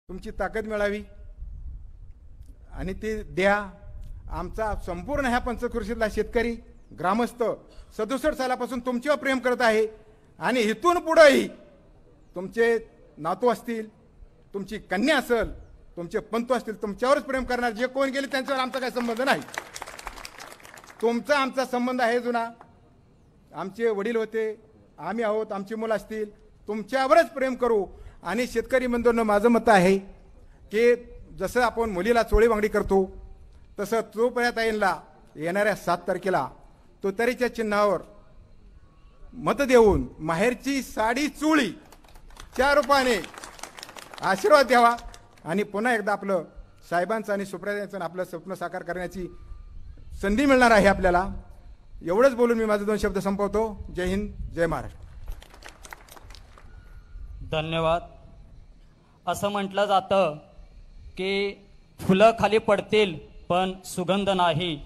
तुमची ताकद मिळावी आणि ते द्या। आमचा संपूर्ण ह्या पंचक्रोशीतला शेतकरी ग्रामस्थ 67 सालापासून तुमच्यावर प्रेम करत आहे आणि इथून पुढेही तुमचे नातू असतील, तुमची कन्या असेल, तुमचे पंतू असतील, तुमच्यावरच प्रेम करणार। जे कोण गेले त्यांच्यावर आमचा काही संबंध नाही। तुमचा आमचा संबंध आहे जुना। आमचे वडील होते, आम्ही आहोत, आमची मुलं असतील, तुमच्यावरच प्रेम करू। आणि शेतकरी बंधूंनो, माझं मत आहे की जसं आपण मुलीला चोळी बांगडी करतो तसं तुळजाताईंना येणाऱ्या 7 तारखेला तुतारीच्या चिन्हावर मत देऊन माहेरची साडी चोळी 4 रुपयाने आशीर्वाद द्यावा आणि पुन्हा एकदा आपलं साहेबांचं आणि सुप्रियाताईंचं आपलं स्वप्न साकार करण्याची संधी मिळणार आहे आपल्याला। एवढंच बोलून मी माझे 2 शब्द संपवतो। जय हिंद, जय महाराष्ट्र। धन्यवाद। असं म्हटलं जातं की फुलं खाली पडतील पण सुगंध नाही,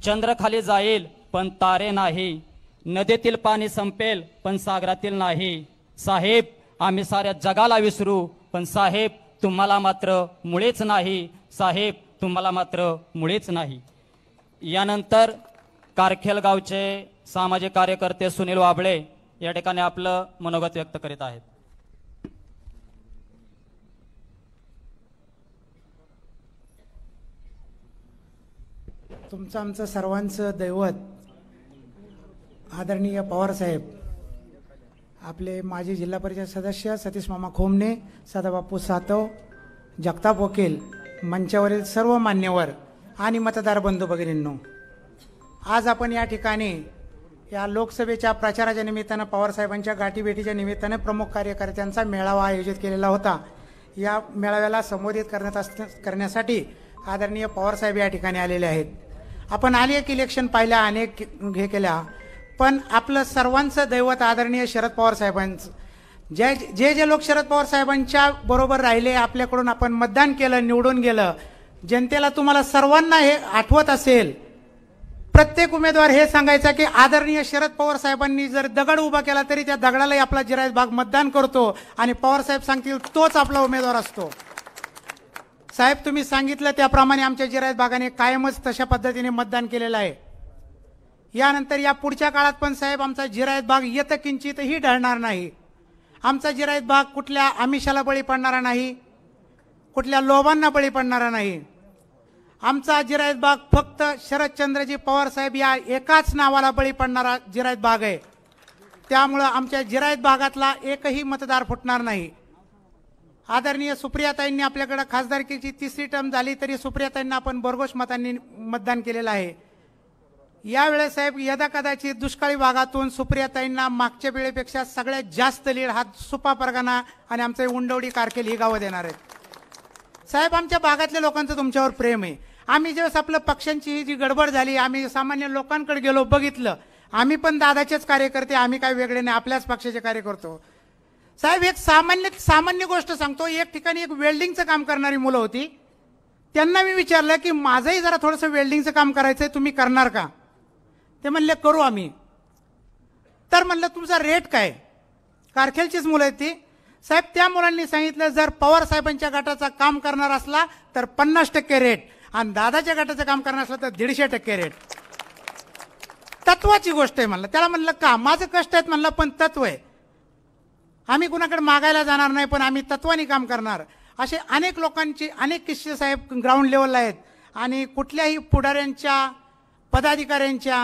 चंद्र खाली जाईल पण तारे नाही, नदीतील पाणी संपेल पण सागरातील नाही। साहेब, आम्ही साऱ्या जगाला विसरू पण साहेब तुम्हाला मात्र मुळेच नाही। साहेब, तुम्हाला मात्र मुळेच नाही। यानंतर कारखेल गावचे सामाजिक कार्यकर्ते सुनील वाबळे या ठिकाणी आपलं मनोगत व्यक्त करीत आहेत। तुमचं आमचं सर्वांचं दैवत आदरणीय पवारसाहेब, आपले माजी जिल्हा परिषद सदस्य सतीश मामा खोमणे, सदाबापू सातव, जगताप वकील, मंचावरील सर्व मान्यवर आणि मतदार बंधू भगिनींनो, आज आपण या ठिकाणी या लोकसभेच्या प्रचाराच्या निमित्तानं पवारसाहेबांच्या गाठीभेटीच्या निमित्तानं प्रमुख कार्यकर्त्यांचा मेळावा आयोजित केलेला होता। या मेळाव्याला संबोधित करण्यासाठी आदरणीय पवारसाहेब या ठिकाणी आलेले आहेत। आपण अनेक इलेक्शन पाहिल्या, अनेक हे केल्या, पण आपलं सर्वांचं दैवत आदरणीय शरद पवार साहेबांचं, जे लोक शरद पवार साहेबांच्या बरोबर राहिले, आपल्याकडून आपण मतदान केलं, निवडून गेलं, जनतेला तुम्हाला सर्वांना हे आठवत असेल, प्रत्येक उमेदवार हे सांगायचा की आदरणीय शरद पवार साहेबांनी जर दगड उभा केला तरी त्या दगडालाही आपला जिरायत बाग मतदान करतो आणि पवार साहेब सांगतील तोच आपला उमेदवार असतो। साहेब, तुम्ही सांगितलं त्याप्रमाणे आमच्या जिरायत बागाने कायमच तशा पद्धतीने मतदान केलेलं आहे। यानंतर या पुढच्या काळात पण साहेब आमचा जिरायत बाग यत्किंचितही ढळणार नाही। आमचा जिरायत बाग कुठल्या आमिषाला बळी पडणारा नाही, कुठल्या लोभांना बळी पडणारा नाही। आमचा जिरायत बाग फक्त शरदचंद्रजी पवार साहेब या एकाच नावाला बळी पडणारा जिरायत बाग आहे। त्यामुळे आमच्या जिरायत बागातला एकही मतदार फुटणार नाही। आदरणीय सुप्रियाताईंनी आपल्याकडे खासदारकीची 3री टर्म झाली तरी सुप्रियाताईंना आपण भरघोस मतांनी मतदान केलेलं आहे। यावेळेस साहेब यदा कदाचित दुष्काळी भागातून सुप्रियाताईंना मागच्या वेळेपेक्षा सगळ्यात जास्त लीड हा सुपा परगणा आणि आमचे उंडवडी कारखेल ही गावं देणार आहेत। साहेब, आमच्या भागातल्या लोकांचं तुमच्यावर प्रेम आहे। आम्ही ज्यावेळेस आपल्या पक्षांची जी गडबड झाली, आम्ही सामान्य लोकांकडे गेलो, बघितलं, आम्ही पण दादाचेच कार्यकर्ते, आम्ही काय वेगळे नाही, आपल्याच पक्षाचे कार्यकर्ते। साहेब, एक सामान्य गोष्ट सांगतो। एक ठिकाणी एक वेल्डिंगचं काम करणारी मुलं होती, त्यांना मी विचारलं की माझंही जरा थोडंसं वेल्डिंगचं काम करायचंय, तुम्ही करणार का? ते म्हणले करू आम्ही। तर म्हणलं तुमचा रेट काय? कारखेलचीच मुलं आहेत ती। साहेब, त्या मुलांनी सांगितलं जर पवार साहेबांच्या गटाचं काम करणार असला तर 50% रेट आणि दादाच्या गटाचं काम करणार असलं तर 150% रेट। तत्वाची गोष्ट आहे म्हणलं। त्याला म्हणलं का? माझं कष्ट आहेत म्हणलं, पण तत्व आहे, आम्ही कुणाकडे मागायला जाणार नाही, पण आम्ही तत्वानी काम करणार। असे अनेक लोकांची अनेक किस्से साहेब ग्राउंड लेवलला आहेत आणि कुठल्याही पुढाऱ्यांच्या, पदाधिकाऱ्यांच्या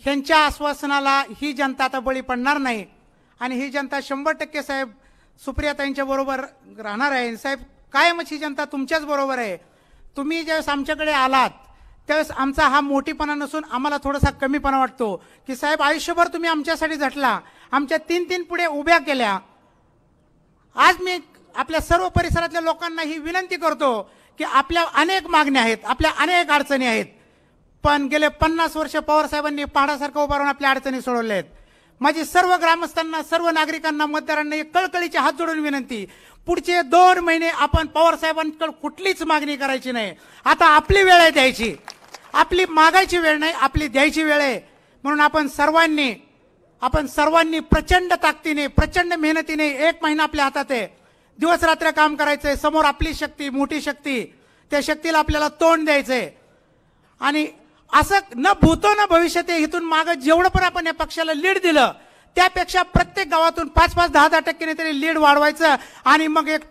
ह्यांच्या आश्वासनाला ही जनता आता बळी पडणार नाही आणि ही जनता 100% साहेब सुप्रियाताईंच्या बरोबर राहणार आहे। साहेब, कायमच ही जनता तुमच्याच बरोबर आहे। तुम्ही ज्यावेळेस आमच्याकडे आलात त्यावेळेस आमचा हा मोठीपणा नसून आम्हाला थोडासा कमीपणा वाटतो की साहेब आयुष्यभर तुम्ही आमच्यासाठी झटला, आमच्या 3 पुढे उभ्या केल्या। आज मी आपल्या सर्व परिसरातल्या लोकांना ही विनंती करतो की आपल्या अनेक मागण्या आहेत, आपल्या अनेक अडचणी आहेत, पण गेले 50 वर्ष पवार साहेबांनी पहाडासारखं उभा राहून आपल्या अडचणी सोडवल्या आहेत। माझी सर्व ग्रामस्थांना, सर्व नागरिकांना, मतदारांना एक कळकळीची हात जोडून विनंती, पुढचे 2 महिने आपण पवार साहेबांकडे कुठलीच मागणी करायची नाही। आता आपली वेळ आहे द्यायची, आपली मागायची वेळ नाही, आपली द्यायची वेळ आहे। म्हणून आपण सर्वांनी प्रचंड ताकदीने, प्रचंड मेहनतीने 1 महिना आपल्या हातात आहे, दिवस रात्र काम करायचंय, समोर आपली शक्ती, मोठी शक्ती, त्या शक्तीला आपल्याला तोंड द्यायचंय. आणि असं न भूतो न भविष्यते, इथून मागं जेवढं पण आपण या पक्षाला लीड दिलं त्यापेक्षा प्रत्येक गावातून 5-5, 10-10 टक्क्याने तरी लीड वाढवायचं. आणि मग एक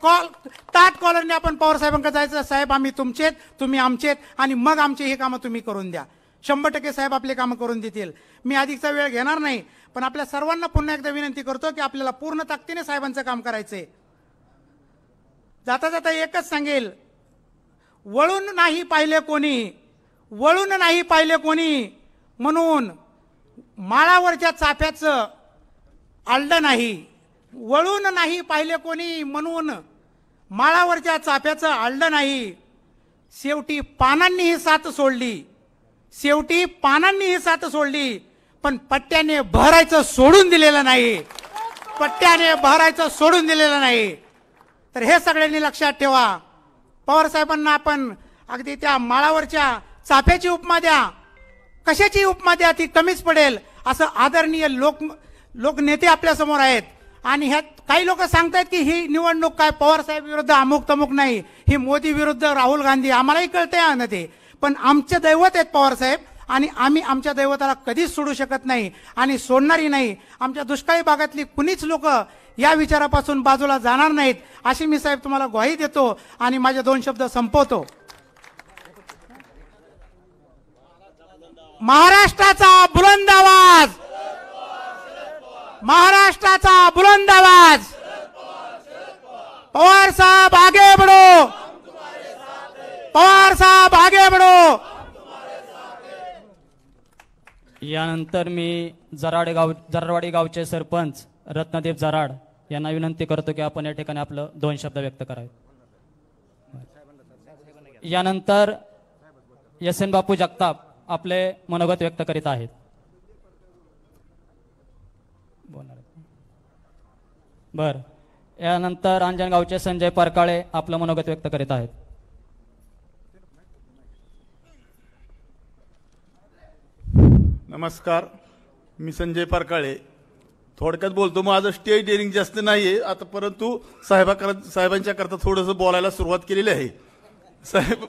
ताट कॉलरने आपण पवार साहेबांकडे जायचं, साहेब आम्ही तुमचेत, तुम्ही आमचेत, आणि मग आमची ही कामं तुम्ही करून द्या. 100% साहेब आपले कामं करून देतील. मी अधिकचा वेळ घेणार नाही, पण आपल्या सर्वांना पुन्हा एकदा विनंती करतो की आपल्याला पूर्ण ताकदीने साहेबांचं काम करायचंय. जाता जाता एकच सांगेल, वळून नाही पाहिले कोणी, वळून नाही पाहिले कोणी, म्हणून माळावरच्या चाफ्याचं आलडं नाही. वळून नाही पाहिले कोणी, म्हणून माळावरच्या चाफ्याचं आलडं नाही. शेवटी पानांनी ही साथ सोडली, शेवटी पानांनी ही साथ सोडली, पण पट्ट्याने भरायचं सोडून दिलेलं नाही, पट्ट्याने भरायचं सोडून दिलेलं नाही. तर हे सगळ्यांनी लक्षात ठेवा. पवार साहेबांना आपण अगदी त्या माळावरच्या चाफ्याची उपमा द्या, कशाची उपमा द्या, ती कमीच पडेल. असं आदरणीय लोकनेते आपल्या समोर आहेत. आणि ह्यात काही लोक सांगतायत की ही निवडणूक काय पवार साहेब विरुद्ध अमुक तमुक नाही, ही मोदी विरुद्ध राहुल गांधी, आम्हालाही कळतंय ना ते, पण आमचे दैवत आहेत पवार साहेब, आणि आम्ही आमच्या दैवताला कधीच सोडू शकत नाही आणि सोडणारही नाही. आमच्या दुष्काळी भागातली कुणीच लोक या विचारापासून बाजूला जाणार नाहीत, अशी मी साहेब तुम्हाला ग्वाही देतो आणि माझे 2 शब्द संपवतो. महाराष्ट्राचा बुलंद आवाज, महाराष्ट्राचा बुलंद आवाज, पवार साहब आगे बढ़ो, पवार साहब आगे बढ़ो. यानंतर मी जराडवाडी गावचे सरपंच रत्नदेव जराड यांना विनंती करतो की आपण या ठिकाणी आपलं 2 शब्द व्यक्त करावे. यानंतर यसेन बापू जगताप आपले मनोगत व्यक्त करीत आहेत. बर, यानंतर अंजनगावचे संजय परकाळे आपलं मनोगत व्यक्त करीत आहेत. नमस्कार, मी संजय परकाळे. थोडक्यात बोलतो. माझं स्टेज डेअरिंग जास्त नाहीये आता, परंतु साहेबांच्या करता थोडंसं बोलायला सुरुवात केलेली आहे. साहेब,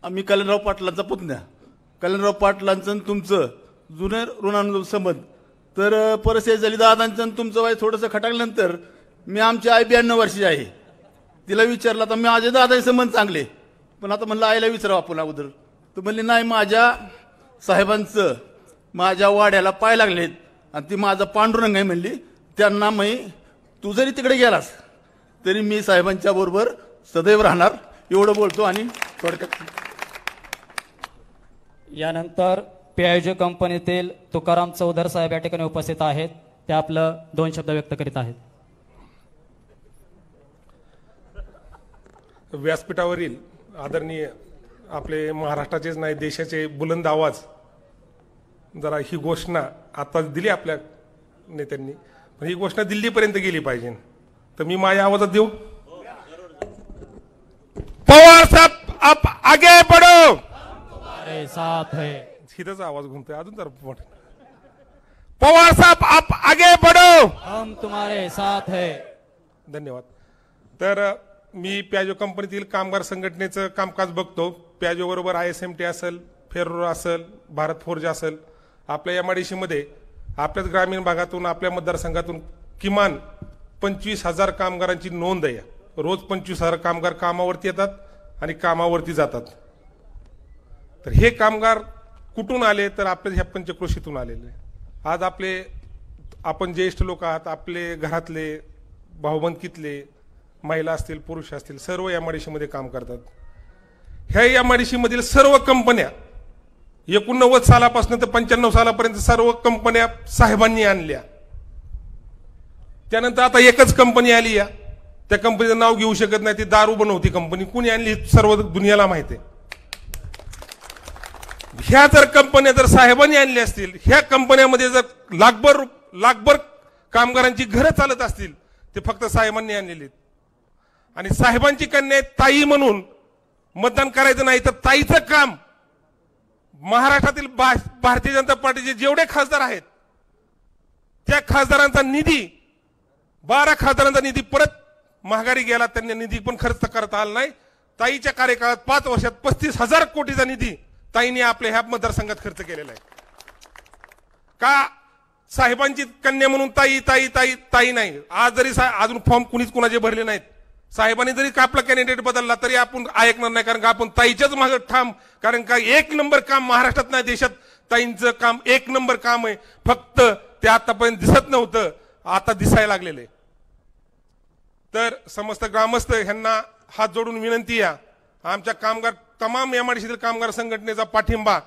आम्ही कल्याणराव पाटलांचा पुतण्या. कल्याणराव पाटलांचं तुमचं जुनं ऋणानुबंध संबंध. तर परिस्थिती झाली दादांचं तुमचं वय थोडंसं खटाकल्यानंतर मी आमची आई 92 वर्षाची आहे. तिला विचारलं तर माझे दादाचे संबंध चांगले, पण आता म्हणलं आईला विचारावं आपण अगोदर. तर म्हणले नाही, माझ्या साहेबांचं माझ्या वाड्याला पाय लागलेत आणि ती माझा पांडुरंग आहे म्हणली. त्यांना मी तू जरी तिकडे गेलास तरी मी साहेबांच्या बरोबर सदैव राहणार, एवढं बोलतो. आणि थोडक्यात यानंतर पीआयजी कंपनीतील तुकाराम चौधर साहेब या ठिकाणी उपस्थित आहेत. ते आपलं 2 शब्द व्यक्त करीत आहेत. व्यासपीठावरील आदरणीय आपले महाराष्ट्राचेच नाही देशाचे बुलंद आवाज, जरा ही घोषणा आता दिली आपल्या नेत्यांनी, पण ही घोषणा दिल्लीपर्यंत गेली पाहिजे. तर मी माझ्या आवाजात देऊ. पवार साहब आप आगे बढ़ो, अरे साथ है. हिथंच आवाज घुमतोय अजून जरा मोठा. पवार साहब आप आगे बढ़ो, हम तुम्हारे साथ है. धन्यवाद. तर मी प्याजो कंपनीतील कामगार संघटनेचं कामकाज बघतो. प्याजो बरोबर ISMT असेल, फेरोरो असेल, भारत फोर्ज असेल. आपल्या MIDC मध्ये आपल्याच ग्रामीण भागातून आपल्या मतदारसंघातून किमान 25,000 कामगारांची नोंद आहे. रोज 25,000 कामगार कामावरती येतात आणि कामावरती जातात. तर हे कामगार कुठून आले तर आपल्या ह्या पंचक्रोशीतून आलेले. आज आपण ज्येष्ठ लोक आहात, आपले घरातले भाऊबंदकीतले महिला असतील, पुरुष असतील, सर्व MIDC मध्ये काम करतात. ह्या MIDC मधील सर्व कंपन्या 89 सालापासून तर 95 सालापर्यंत सर्व कंपन्या साहेबांनी आणल्या. त्यानंतर आता एकच कंपनी आली, या त्या कंपनीचं नाव घेऊ शकत नाही, ती दारू बनवती कंपनी. कुणी आणली सर्व दुनियाला माहिती आहे. ह्या जर कंपन्या जर साहेबांनी आणल्या असतील, ह्या कंपन्यामध्ये जर लाखभर कामगारांची घरं चालत असतील, ते फक्त साहेबांनी आणलेली. आणि साहेबांची कन्या ताई म्हणून मतदान करायचं नाही, तर ताईचं काम महाराष्ट्रातील भारतीय जनता पार्टीचे जेवढे खासदार आहेत त्या खासदारांचा निधी 12 खासदारांचा निधी परत महागारी गेला, त्यांनी निधी पण खर्च करता आला नाही. ताईच्या कार्यकाळात 5 वर्षात 35,000 कोटीचा निधी ताईने आपल्या ह्या मतदारसंघात खर्च केलेला आहे. का साहेबांची कन्या म्हणून ताई ताई ताई ताई नाही. आज जरी अजून फॉर्म कुणीच कुणाचे भरले नाहीत, साहेबांनी जरी आपला कॅन्डिडेट बदलला तरी आपण ऐकणार नाही, कारण का आपण ताईच्याच मागे ठाम. कारण का 1 नंबर काम महाराष्ट्रात नाही देशात ताईंचं काम 1 नंबर काम आहे. फक्त ते आतापर्यंत दिसत नव्हतं, आता दिसायला लागलेले. तर समस्त ग्रामस्थ ह्यांना हात जोडून विनंती आहे, आमच्या कामगार तमाम एमआयडीसीतील कामगार संघटनेचा पाठिंबा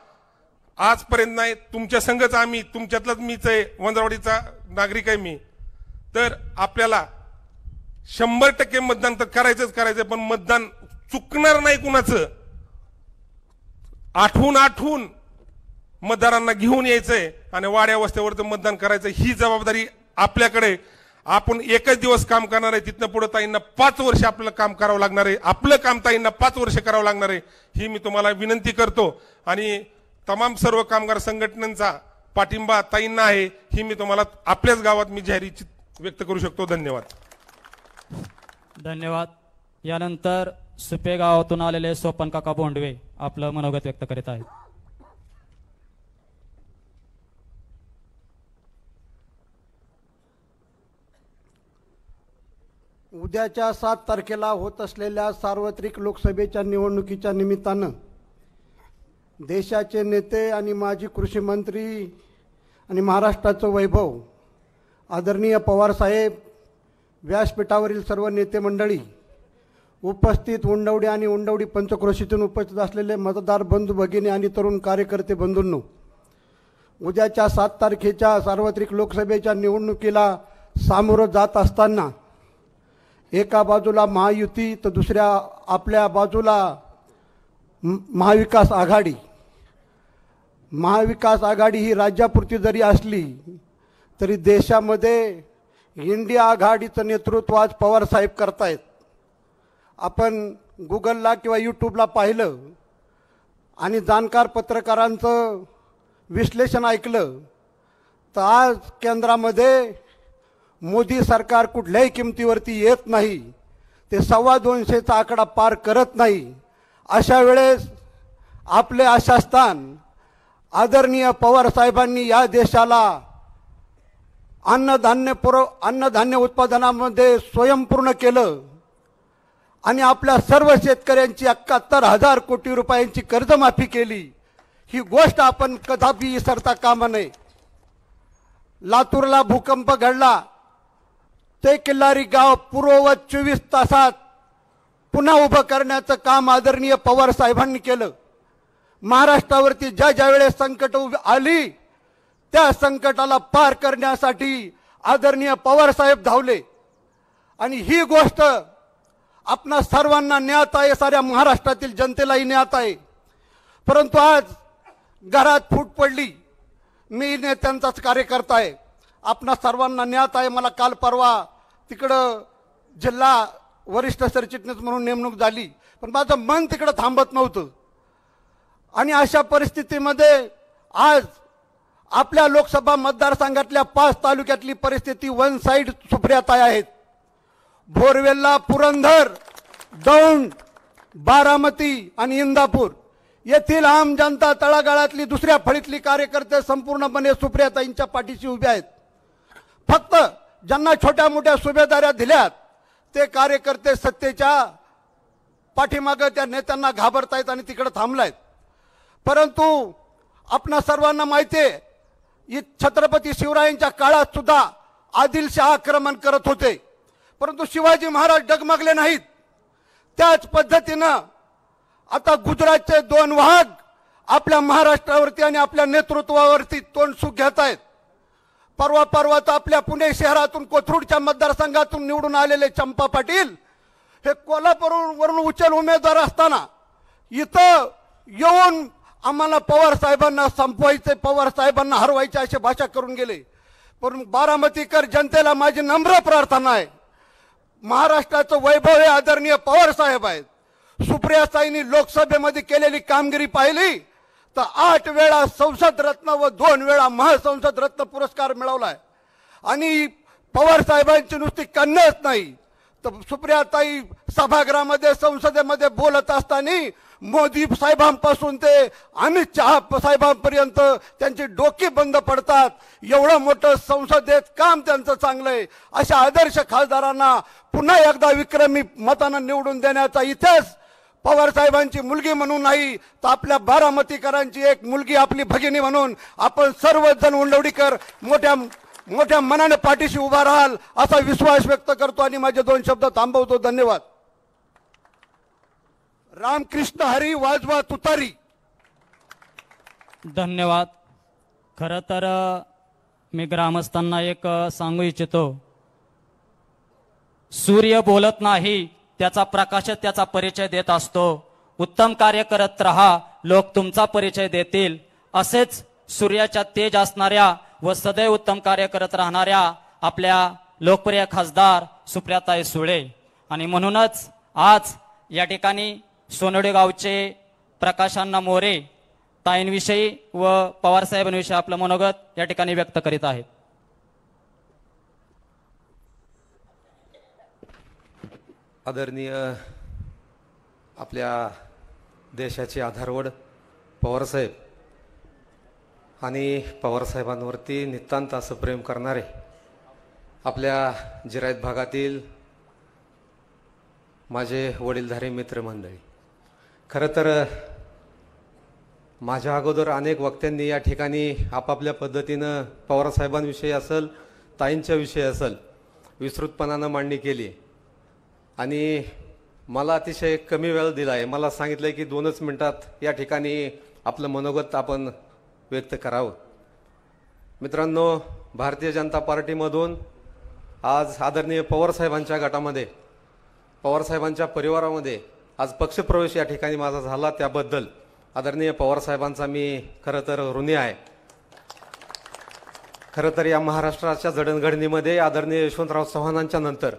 आजपर्यंत नाही, तुमच्या संघच आम्ही, तुमच्यातलाच मीच आहे, वंजरवाडीचा नागरिक आहे मी. तर आपल्याला 100% मतदान तर करायचंच करायचं, पण मतदान चुकणार नाही कुणाचं. आठवून मतदारांना घेऊन यायचंय आणि वाड्या वस्त्यावरचं मतदान करायचं. ही जबाबदारी आपल्याकडे. आपण एकच दिवस काम करणार आहे, तिथनं पुढे ताईंना 5 वर्ष आपलं काम करावं लागणार आहे. आपलं काम ताईंना 5 वर्ष करावं लागणार आहे, ही मी तुम्हाला विनंती करतो. आणि तमाम सर्व कामगार संघटनांचा पाठिंबा ताईंना आहे, ही मी तुम्हाला आपल्याच गावात मी जाहीर व्यक्त करू शकतो. धन्यवाद. धन्यवाद. यानंतर सुपे गावातून आलेले सोपन काका बोंडवे आपलं मनोगत व्यक्त करीत आहेत. उद्याच्या 7 तारखेला होत असलेल्या सार्वत्रिक लोकसभेच्या निवडणुकीच्या निमित्तानं देशाचे नेते आणि माजी कृषी मंत्री आणि महाराष्ट्राचं वैभव आदरणीय पवारसाहेब, व्यासपीठावरील सर्व नेते मंडळी, उपस्थित उंडवडी आणि उंडवडी पंचक्रोशीतून उपस्थित असलेले मतदार बंधू भगिनी आणि तरुण कार्यकर्ते बंधूंनो, उद्याच्या 7 तारखेच्या सार्वत्रिक लोकसभेच्या निवडणुकीला सामोरं जात असताना एका बाजूला महायुती तर दुसऱ्या आपल्या बाजूला महाविकास आघाडी. महाविकास आघाडी ही राज्यापुरती जरी असली तरी देशामध्ये इंडिया आघाडीचं नेतृत्व आज पवारसाहेब करतायत. आपण गुगलला किंवा यूट्यूबला पाहिलं आणि जाणकार पत्रकारांचं विश्लेषण ऐकलं तर आज केंद्रामध्ये मोदी सरकार कुठल्याही किमतीवरती येत नाही, ते 225चा आकडा पार करत नाही. अशा वेळेस आपले आशास्थान आदरणीय पवारसाहेबांनी या देशाला अन्नधान्य उत्पादनामध्ये स्वयंपूर्ण केलं आणि आपल्या सर्व शेतकऱ्यांची 71,000 कोटी रुपयांची कर्जमाफी केली. ही गोष्ट आपण कदापि विसरता कामा नये. लातूरला भूकंप घडला, ते किल्लारी गाव पूर्ववत 24 तासात पुन्हा उभं करण्याचं काम आदरणीय पवार साहेबांनी केलं. महाराष्ट्रावरती ज्या वेळेस संकट आली त्या संकटाला पार करण्यासाठी आदरणीय पवार साहेब धावले आणि ही गोष्ट आपणा सर्वांना ज्ञात आहे, साऱ्या महाराष्ट्रातील जनतेलाही ज्ञात आहे. परंतु आज घरात फूट पडली. मी नेत्यांचाच कार्यकर्ता आहे, आपणा सर्वांना ज्ञात आहे. मला काल परवा तिकडं जिल्हा वरिष्ठ सरचिटणीस म्हणून नेमणूक झाली, पण माझं मन तिकडं थांबत नव्हतं. आणि अशा परिस्थितीमध्ये आज आपल्या लोकसभा मतदारसंघातल्या 5 तालुक्यातली परिस्थिती वन साइड सुप्रियाताई आहेत. बोरवेल्ला, पुरंदर, दौंड, बारामती आणि इंदापूर येथील आम जनता तळागाळातली दुसऱ्या फळीतली कार्यकर्ते संपूर्णपणे सुप्रियाताईंच्या पाठीशी उभे आहेत. फक्त ज्यांना छोट्या मोठ्या सुभेदाऱ्या दिल्यात ते कार्यकर्ते सत्तेच्या पाठीमागे त्या नेत्यांना घाबरतायत आणि तिकडे थांबलायत. परंतु आपणा सर्वांना माहिती आहे, छत्रपती शिवरायांच्या काळात सुद्धा आदिलशाह आक्रमण करत होते, परंतु शिवाजी महाराज डगमगले नाहीत. त्याच पद्धतीनं आता गुजरातचे 2 वाघ आपल्या महाराष्ट्रावरती आणि आपल्या नेतृत्वावरती तोंडसुख घेत आहेत. परवा तर आपल्या पुणे शहरातून कोथरूडच्या मतदारसंघातून निवडून आलेले चंपा पाटील हे कोल्हापूरवरून उचल उमेदवार असताना इथं येऊन आम्हाला पवार साहेबांना संपवायचे, पवार साहेबांना हरवायचे अशी भाषा करून गेले. पण बारामतीकर जनतेला माझी नम्र प्रार्थना आहे, महाराष्ट्राचं वैभव हे आदरणीय पवार साहेब आहेत. सुप्रियाताईंनी लोकसभेमध्ये केलेली कामगिरी पाहिली तर 8 वेळा संसद रत्न व 2 वेळा महासंसद रत्न पुरस्कार मिळवलाय. आणि पवार साहेबांची नुसती कन्याच नाही तर सुप्रियाताई सभागृहामध्ये संसदेमध्ये बोलत असताना मोदी साहेबांपासून ते अमित शहा साहेबांपर्यंत त्यांची डोकी बंद पडतात. एवढं मोठं संसदेत काम त्यांचं चांगलं आहे. अशा आदर्श खासदारांना पुन्हा एकदा विक्रमी मतानं निवडून देण्याचा इतिहास पवार साहेबांची मुलगी म्हणून नाही तर आपल्या बारामतीकरांची एक मुलगी आपली भगिनी म्हणून आपण सर्वजण उंडवडीकर मोठ्या मनाने पाठीशी उभा राहाल असा विश्वास व्यक्त करतो आणि माझे 2 शब्द थांबवतो. धन्यवाद. रामकृष्ण हरी वाजवा तुतारी. धन्यवाद. खरं तर मी ग्रामस्थांना एक सांगू इच्छितो, सूर्य बोलत नाही, त्याचा प्रकाश त्याचा परिचय देत असतो. उत्तम कार्य करत राहा, लोक तुमचा परिचय देतील. असेच सूर्याच्या तेज असणाऱ्या व सदैव उत्तम कार्य करत राहणाऱ्या आपल्या लोकप्रिय खासदार सुप्रियाताई सुळे आणि म्हणूनच आज या ठिकाणी सोनवडे गावचे प्रकाशांना मोरे ताईंविषयी व पवारसाहेबांविषयी आपलं मनोगत या ठिकाणी व्यक्त करीत आहेत. आदरणीय आपल्या देशाचे आधारवड पवारसाहेब आणि पवारसाहेबांवरती नितांत असं प्रेम करणारे आपल्या जिरायत भागातील माझे वडीलधारी मित्रमंडळी, खरं तर माझ्या अगोदर अनेक वक्त्यांनी या ठिकाणी आपापल्या पद्धतीनं पवारसाहेबांविषयी असेल ताईंच्या विषयी असेल विस्तृतपणानं मांडणी केली आणि मला अतिशय कमी वेळ दिला आहे. मला सांगितलं की 2च मिनिटात या ठिकाणी आपलं मनोगत आपण व्यक्त करावं. मित्रांनो, भारतीय जनता पार्टीमधून आज आदरणीय पवारसाहेबांच्या गटामध्ये पवारसाहेबांच्या परिवारामध्ये आज पक्षप्रवेश या ठिकाणी माझा झाला, त्याबद्दल आदरणीय पवारसाहेबांचा मी खरं तर ऋणी आहे. खरं तर या महाराष्ट्राच्या जडणघडणीमध्ये आदरणीय यशवंतराव चव्हाणांच्या नंतर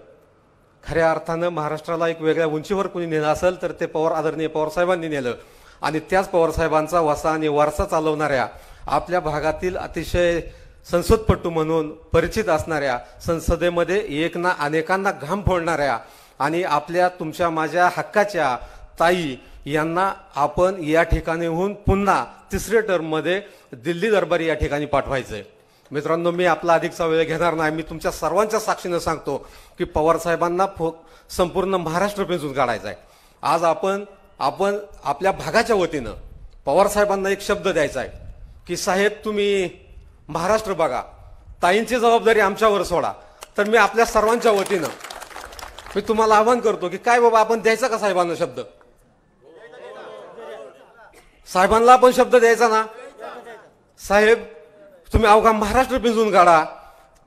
खऱ्या अर्थानं महाराष्ट्राला एक वेगळ्या उंचीवर कुणी नेलं असेल तर ते आदरणीय पवारसाहेबांनी नेलं आणि त्याच पवारसाहेबांचा वसा आणि वारसा चालवणाऱ्या आपल्या भागातील अतिशय संसदपटू म्हणून परिचित असणाऱ्या संसदेमध्ये एक ना अनेकांना घाम फोडणाऱ्या आणि आपल्या तुमच्या माझ्या हक्काच्या ताई यांना आपण या ठिकाणीहून पुन्हा 3ऱ्या टर्ममध्ये दिल्ली दरबारी या ठिकाणी पाठवायचंय. मित्रांनो, मी आपला अधिकचा वेळ घेणार नाही. मी तुमच्या सर्वांच्या साक्षीनं सांगतो की पवारसाहेबांना संपूर्ण महाराष्ट्र पिंजून काढायचा आहे. आज आपण आपल्या भागाच्या वतीनं पवारसाहेबांना एक शब्द द्यायचा आहे की साहेब तुम्ही महाराष्ट्र बघा, ताईंची जबाबदारी आमच्यावर सोडा. तर मी आपल्या सर्वांच्या वतीनं मी तुम्हाला आवाहन करतो की काय बाबा आपण द्यायचा का साहेबांना शब्द? साहेबांना आपण शब्द द्यायचा ना? साहेब तुम्ही अवघा महाराष्ट्र पिंजून काढा.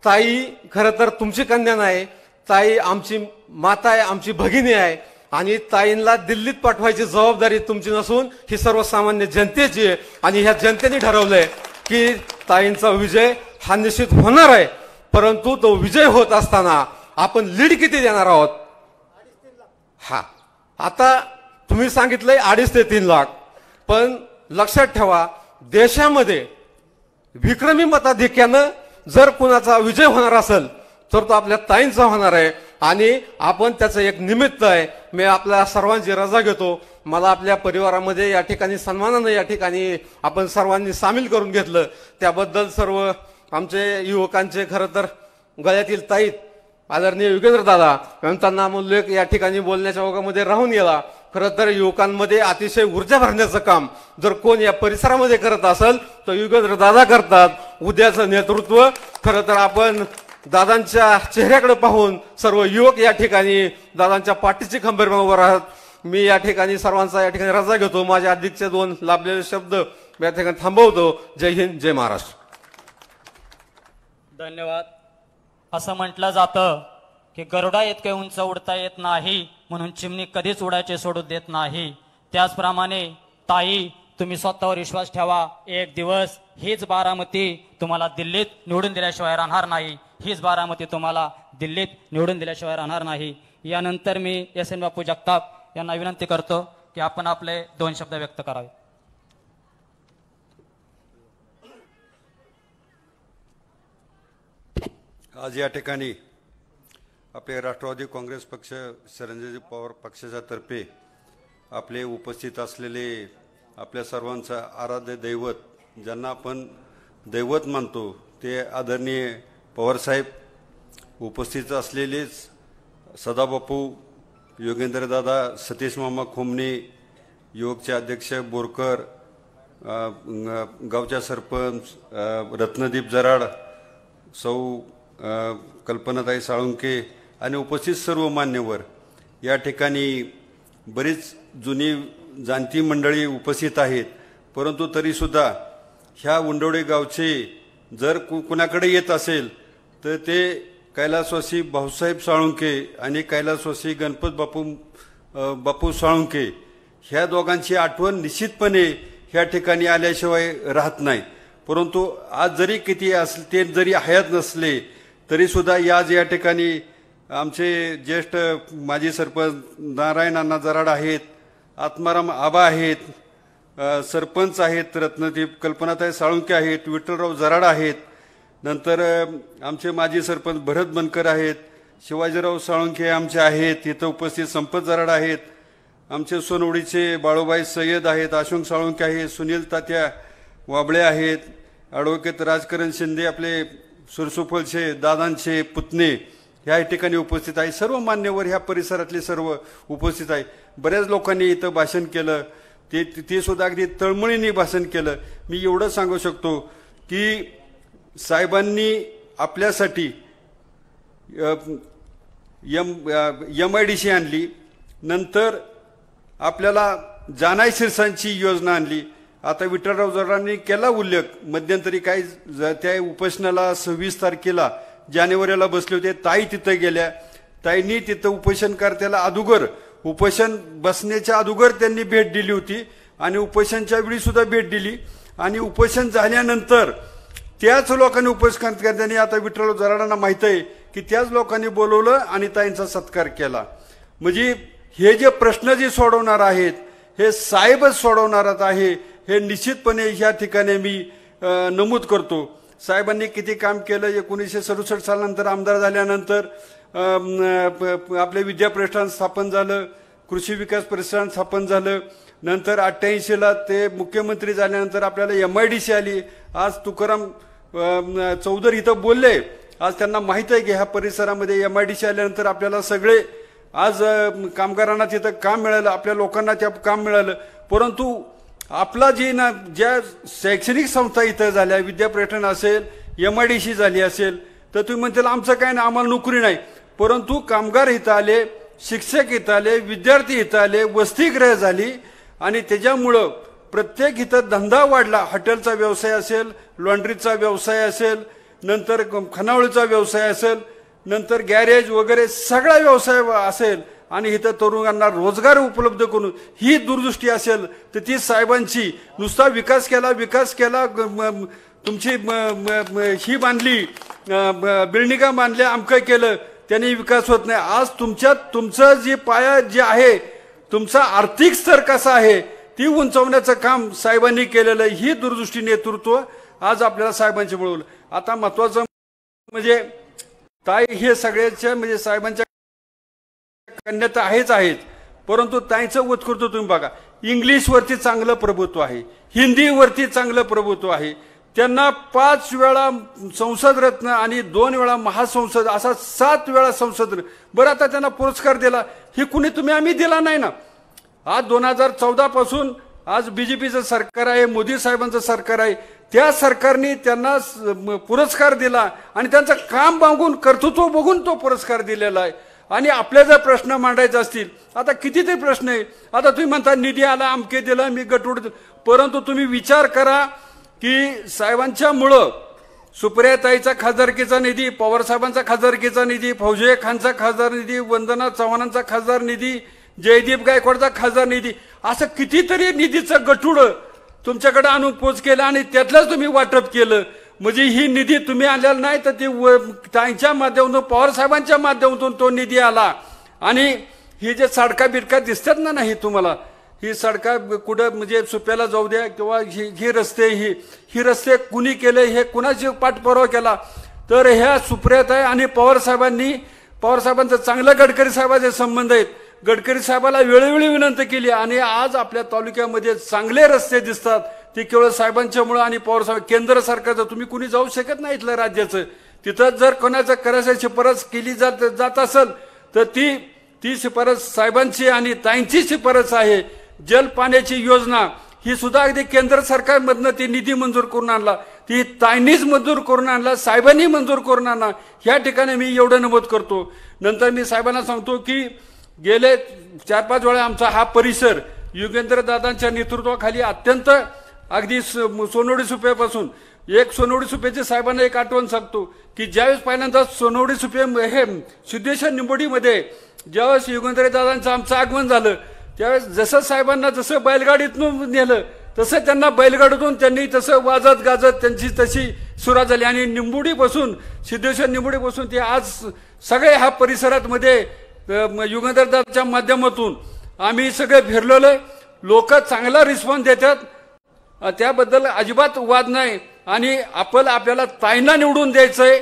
ताई खरं तर तुमची कन्या नाही, ताई आमची माता आहे, आमची भगिनी आहे आणि ताईंना दिल्लीत पाठवायची जबाबदारी तुमची नसून ही सर्वसामान्य जनतेची आहे. आणि ह्या जनतेने ठरवलंय की ताईंचा विजय हा निश्चित होणार आहे. परंतु तो विजय होत असताना आपण लीड किती देणार आहोत? हा, आता तुम्ही सांगितलंय 2.5 ते 3 लाख, पण लक्षात ठेवा देशामध्ये विक्रमी मताधिक्यानं जर कुणाचा विजय होणार असेल तर तो आपल्या ताईंचा होणार आहे आणि आपण त्याचं एक निमित्त आहे. मी आपल्या सर्वांची रजा घेतो. मला आपल्या परिवारामध्ये या ठिकाणी सन्मानानं या ठिकाणी आपण सर्वांनी सामील करून घेतलं, त्याबद्दल सर्व आमचे युवकांचे खरं तर गळ्यातील ताईत आदरणीय युगेंद्र दादा यांचा नामोल्लेख या ठिकाणी बोलण्याच्या ओघामध्ये राहून गेला. खरं तर युवकांमध्ये अतिशय ऊर्जा भरण्याचं काम जर कोण या परिसरामध्ये करत असेल तर युगेंद्र दादा करतात. उद्याचं नेतृत्व खरं तर आपण दादांच्या चेहऱ्याकडे पाहून सर्व युवक या ठिकाणी दादांच्या पाठीची खंबीरपणे उभं राहत. मी या ठिकाणी सर्वांचा या ठिकाणी रजा घेतो. माझे अधिकचे 2 लाभलेले शब्द मी या ठिकाणी थांबवतो. जय हिंद, जय महाराष्ट्र. धन्यवाद. असं म्हटलं जातं की गरुडा इतके उंच उडता येत नाही म्हणून चिमणी कधीच उडायचे सोडू देत नाही. त्याचप्रमाणे ताई तुम्ही स्वतःवर विश्वास ठेवा. एक दिवस हीच बारामती तुम्हाला दिल्लीत निवडून दिल्याशिवाय राहणार नाही. हीच बारामती तुम्हाला दिल्लीत निवडून दिल्याशिवाय राहणार नाही. यानंतर मी SN बापू जगताप यांना विनंती करतो की आपण आपले 2 शब्द व्यक्त करावे. आज या ठिकाणी आपले राष्ट्रवादी काँग्रेस पक्ष शरदजी पवार पक्षाच्या तर्फे आपले उपस्थित असलेले आपल्या सर्वांचा आराध्य दैवत, ज्यांना आपण दैवत मानतो, ते आदरणीय पवारसाहेब, उपस्थित असलेलेच सदाबापू, योगेंद्रदादा, सतीश मामा खोमणे, युवकचे अध्यक्ष बोरकर, गावच्या सरपंच रत्नदीप जराड, सौ कल्पनाताई साळुंके आणि उपस्थित सर्व मान्यवर, या ठिकाणी बरीच जुनी जाणती मंडळी उपस्थित आहेत. परंतु तरीसुद्धा ह्या उंडवडे गावचे जर कुणाकडे येत असेल तर ते कैलासवासी भाऊसाहेब साळुंके आणि कैलासवासी गणपत बापू साळुंके ह्या दोघांची आठवण निश्चितपणे ह्या ठिकाणी आल्याशिवाय राहत नाही. परंतु आज जरी किती ते जरी हयात नसले तरीसुद्धा आज या ठिकाणी आमचे ज्येष्ठ माजी सरपंच नारायण अण्णा जराड आहेत, आत्माराम आबा आहेत, सरपंच आहेत रत्नदीप, कल्पनाताई साळुंके आहेत, विठ्ठलराव जराड आहेत, नंतर आमचे माजी सरपंच भरत बनकर आहेत, शिवाजीराव साळुंके आमचे आहेत, इथं उपस्थित संपत जराड आहेत, आमचे सोनवडीचे बाळूबाई सय्यद आहेत, अशोक साळुंके आहेत, सुनील तात्या वाबळे आहेत, ॲडव्होकेट राजकरण शिंदे आपले सुरसुफलचे दादांचे पुतणे ह्या ठिकाणी उपस्थित आहे. सर्व मान्यवर ह्या परिसरातले सर्व उपस्थित आहे. बऱ्याच लोकांनी इथं भाषण केलं, ते सुद्धा अगदी तळमळीने भाषण केलं. मी एवढं सांगू शकतो की साहेबांनी आपल्यासाठी MIDC आणली, नंतर आपल्याला जानाई शिरसांची योजना आणली. आता विठ्ठलराव जराडांनी केला उल्लेख, मध्यंतरी काही त्या उपोषणाला 26 तारखेला जानेवारीला बसले होते, ताई तिथं गेल्या, ताईंनी तिथं उपोषणकर्त्याला अगोदर उपोषण बसण्याच्या अगोदर त्यांनी भेट दिली होती आणि उपोषणच्या वेळी सुद्धा भेट दिली आणि उपोषण झाल्यानंतर त्याच लोकांनी उपोषणकर्त्यांनी, आता विठ्ठलराव जराडांना माहित आहे की त्याच लोकांनी बोलवलं आणि ताईंचा सत्कार केला. म्हणजे हे जे प्रश्न जे सोडवणार आहेत हे साहेबच सोडवणार आहे, हे निश्चितपणे ह्या ठिकाणी मी नमूद करतो. साहेबांनी किती काम केलं. 1967 सालानंतर आमदार झाल्यानंतर आपले विद्याप्रतिष्ठान स्थापन झालं, कृषी विकास प्रतिष्ठान स्थापन झालं, नंतर 88ला ते मुख्यमंत्री झाल्यानंतर आपल्याला MIDC आली. आज तुकाराम चौधरी इथं बोलले, आज त्यांना माहित आहे की ह्या परिसरामध्ये MIDC आल्यानंतर आपल्याला सगळे आज कामगारांना तिथं काम मिळालं, आपल्या लोकांना त्या काम मिळालं. परंतु आपला जी ना ज्या शैक्षणिक संस्था इथं झाल्या, विद्याप्रतिष्ठान असेल, MIDC झाली असेल, तर तुम्ही म्हणताल आमचं काय नाही, आम्हाला नोकरी नाही. परंतु कामगार इथं आले, शिक्षक इथं आले, विद्यार्थी इथं आले, वसतिगृह झाली आणि त्याच्यामुळं प्रत्येक इथं धंदा वाढला. हॉटेलचा व्यवसाय असेल, लॉन्ड्रीचा व्यवसाय असेल, नंतर खानावळीचा व्यवसाय असेल, नंतर गॅरेज वगैरे सगळा व्यवसाय असेल आणि इथं तरुणांना रोजगार उपलब्ध करून ही दूरदृष्टी असेल तर ती साहेबांची. नुसता विकास केला, तुमची ही बांधली, बिल्डिंगा बांधल्या, अमकं केलं, त्यांनी विकास होत नाही. आज तुमचं जे पाया जे आहे, तुमचा आर्थिक स्तर कसा आहे ती उंचावण्याचं काम साहेबांनी केलेलं, ही दूरदृष्टी नेतृत्व आज आपल्याला साहेबांचे मिळवलं. आता महत्वाचं म्हणजे ताई हे सगळ्याच्या म्हणजे साहेबांच्या कन्या तर आहेत, परंतु ताईचं उत्कृष्ट तुम्ही बघा. इंग्लिशवरती चांगलं प्रभुत्व आहे, हिंदीवरती चांगलं प्रभुत्व आहे. त्यांना 5 वेळा संसद रत्न आणि 2 वेळा महासंसद असा 7 वेळा संसद. बरं, आता त्यांना पुरस्कार दिला, हे कुणी आम्ही दिला नाही ना. आज 2014 पासून आज BJPचं सरकार आहे, मोदी साहेबांचं सरकार आहे, त्या सरकारने त्यांना पुरस्कार दिला आणि त्यांचं काम बघून, कर्तृत्व बघून तो पुरस्कार दिलेला आहे. आणि आपले जर प्रश्न मांडायचे असतील, आता कितीतरी प्रश्न आहे. आता तुम्ही म्हणता निधी आला, अमके दिला, मी गटूड, परंतु तुम्ही विचार करा की साहेबांच्या मुळे सुप्रियाताईचा खासदारकीचा निधी, पवार साहेबांचा खासदारकीचा निधी, फौजे खानचा खासदार निधी, वंदना चव्हाणांचा खासदार निधी, जयदीप गायकवाडचा खासदार निधी, असं कितीतरी निधीचं गठुड तुमच्याकडे आणून पोच केलं आणि त्यातलंच तुम्ही वाटप केलं. म्हणजे ही निधी तुम्ही आणलेला नाही तर ती त्यांच्या माध्यमातून, पवार साहेबांच्या माध्यमातून तो निधी आला. आणि ही जे सडका बिडका दिसतात ना नाही तुम्हाला, ही सडका कुठं म्हणजे सुप्याला जाऊ द्या किंवा ही रस्ते ही रस्ते कुणी केले, हे कुणाची पाठपुरावा केला तर ह्या सुप्रियाताई आणि पवार साहेबांचं चांगलं गडकरी साहेबांचे संबंध आहेत. गडकरी साहेबाला वेळोवेळी विनंती केली आणि आज आपल्या तालुक्यामध्ये चांगले रस्ते दिसतात ते केवळ साहेबांच्यामुळे आणि पवार साहेब. केंद्र सरकारचं तुम्ही कुणी जाऊ शकत नाही इथलं राज्याचं. तिथं जर कोणाचं करायची शिफारस केली जात असेल तर ती शिफारस साहेबांची आणि ताईंची शिफारस आहे. जल पाण्याची योजना ही सुद्धा अगदी केंद्र सरकारमधनं ती निधी मंजूर करून आणला, ती ताईंनीच मंजूर करून आणला, साहेबांनी मंजूर करून आणला. ह्या ठिकाणी मी एवढं नमूद करतो. नंतर मी साहेबांना सांगतो की गेले 4-5 वेळा आमचा हा परिसर युगेंद्र दादांच्या नेतृत्वाखाली अत्यंत अगदी सोनवडी सुप्यापासून एक सोनवडी सुप्याची साहेबांना एक आठवण सांगतो की ज्यावेळेस पहिल्यांदा सोनवडी सुपे हे सिद्धेश्वर निंबोडीमध्ये ज्यावेळेस युगेंद्र दादांचं आमचं आगमन झालं त्यावेळेस जसं साहेबांना जसं बैलगाडीतून नेलं तसं त्यांना बैलगाडीतून त्यांनी तसं वाजत गाजत त्यांची तशी सुरुवात झाली आणि निंबोडीपासून सिद्धेश्वर निंबोडीपासून ते आज सगळे ह्या परिसरात मध्ये युगेंद्र दादाच्या माध्यमातून आम्ही सगळे फिरलेलो. लोक चांगला रिस्पॉन्स देतात, त्याबद्दल अजिबात वाद नाही. आणि आपल्याला ताईंना निवडून द्यायचंय.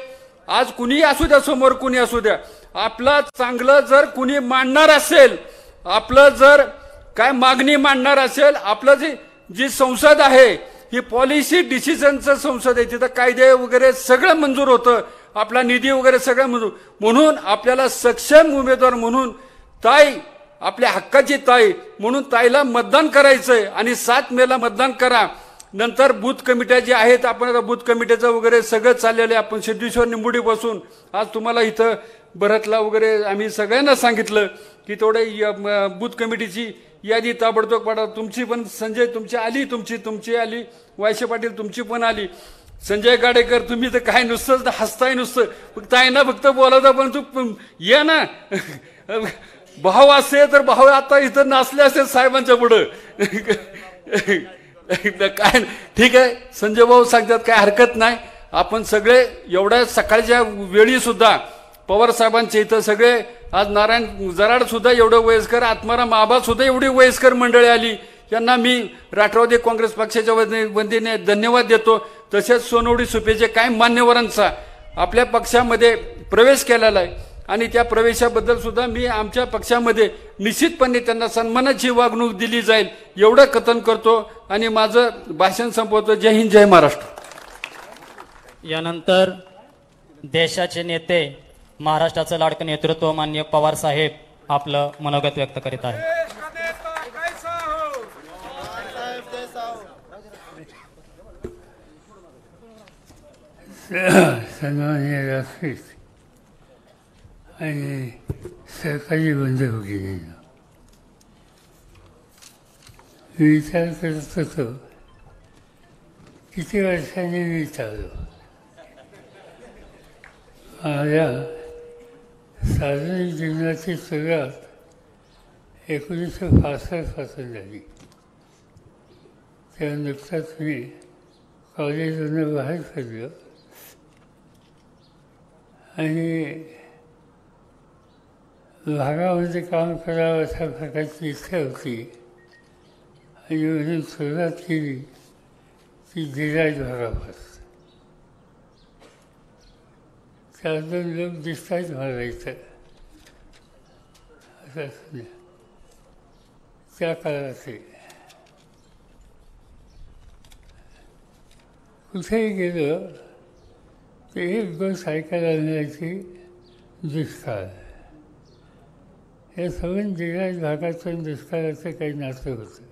आज कुणी असू द्या, समोर कुणी असू द्या, आपलं चांगलं जर कुणी मांडणार असेल, आपलं जर काय मागणी मांडणार असेल, आपलं जी संसद आहे ही पॉलिसी डिसिजनचं संसद आहे, तिथं कायदे वगैरे सगळं मंजूर होतं, आपला निधी वगैरे सगळं मंजूर. म्हणून आपल्याला सक्षम उमेदवार म्हणून ताई, आपल्या हक्काची ताई म्हणून ताईला मतदान करायचंय आणि 7 मेला मतदान करा. नंतर बूथ कमिट्या ज्या आहेत, आपण आता बूथ कमिट्याचं वगैरे सगळं चाललेलं आहे. आपण सिद्धेश्वर निंबोडीपासून आज तुम्हाला इथं भरतला वगैरे आम्ही सगळ्यांना सांगितलं की तेवढे बूथ कमिटीची यादी ताबडतोब पाठवा. तुमची पण संजय तुमची आली, वायशे पाटील तुमची पण आली, संजय गाडेकर तुम्ही तर काय नुसतंच हसताय नुसतं, ताईंना फक्त बोलायचं पण तू ये ना. भाऊ असे तर भाऊ आता इथं नाचले असेल साहेबांच्या पुढं. काय ठीक आहे, संजय भाऊ सांगतात काय हरकत नाही. आपण सगळे एवढ्या सकाळच्या वेळी सुद्धा पवार साहेबांचे इथं सगळे आज नारायण जराड सुद्धा एवढं वयस्कर, आत्माराम आबा सुद्धा एवढी वयस्कर मंडळी आली. यांना मी राष्ट्रवादी काँग्रेस पक्षाच्या वतीने धन्यवाद देतो. तसेच सोनवडी सुपेचे काय मान्यवरांचा आपल्या पक्षामध्ये प्रवेश केलेला आहे आणि त्या प्रवेशाबद्दल सुद्धा मी आमच्या पक्षामध्ये निश्चितपणे त्यांना सन्मानाची वागणूक दिली जाईल एवढं कथन करतो आणि माझं भाषण संपवतो. जय हिंद, जय महाराष्ट्र. यानंतर देशाचे नेते, महाराष्ट्राचं लाडकं नेतृत्व माननीय पवार साहेब आपलं मनोगत व्यक्त करीत आहे. सन्माननीय व्यासपीठ आणि सरकारी बंधुभगिनी, मी विचार करत होतो किती वर्षांनी मी चाललो. माझ्या सार्वजनिक जीवनाची सुरुवात 1965 पासून झाली. तेव्हा नुकताच मी कॉलेजमधून बाहेर पडलो आणि भागामध्ये काम करावं अशा प्रकारची इच्छा होती आणि म्हणून सुरुवात केली ती जिल्हा भागापासून. 4-2 लोक दिसतात मला इथं असं त्या काळाचे. कुठेही गेलो ते एक गोष्ट ऐकायला आणण्याची दुष्काळ. या सगळ्या जिल्हा भागातून दुष्काळाचं काही नातं होतं.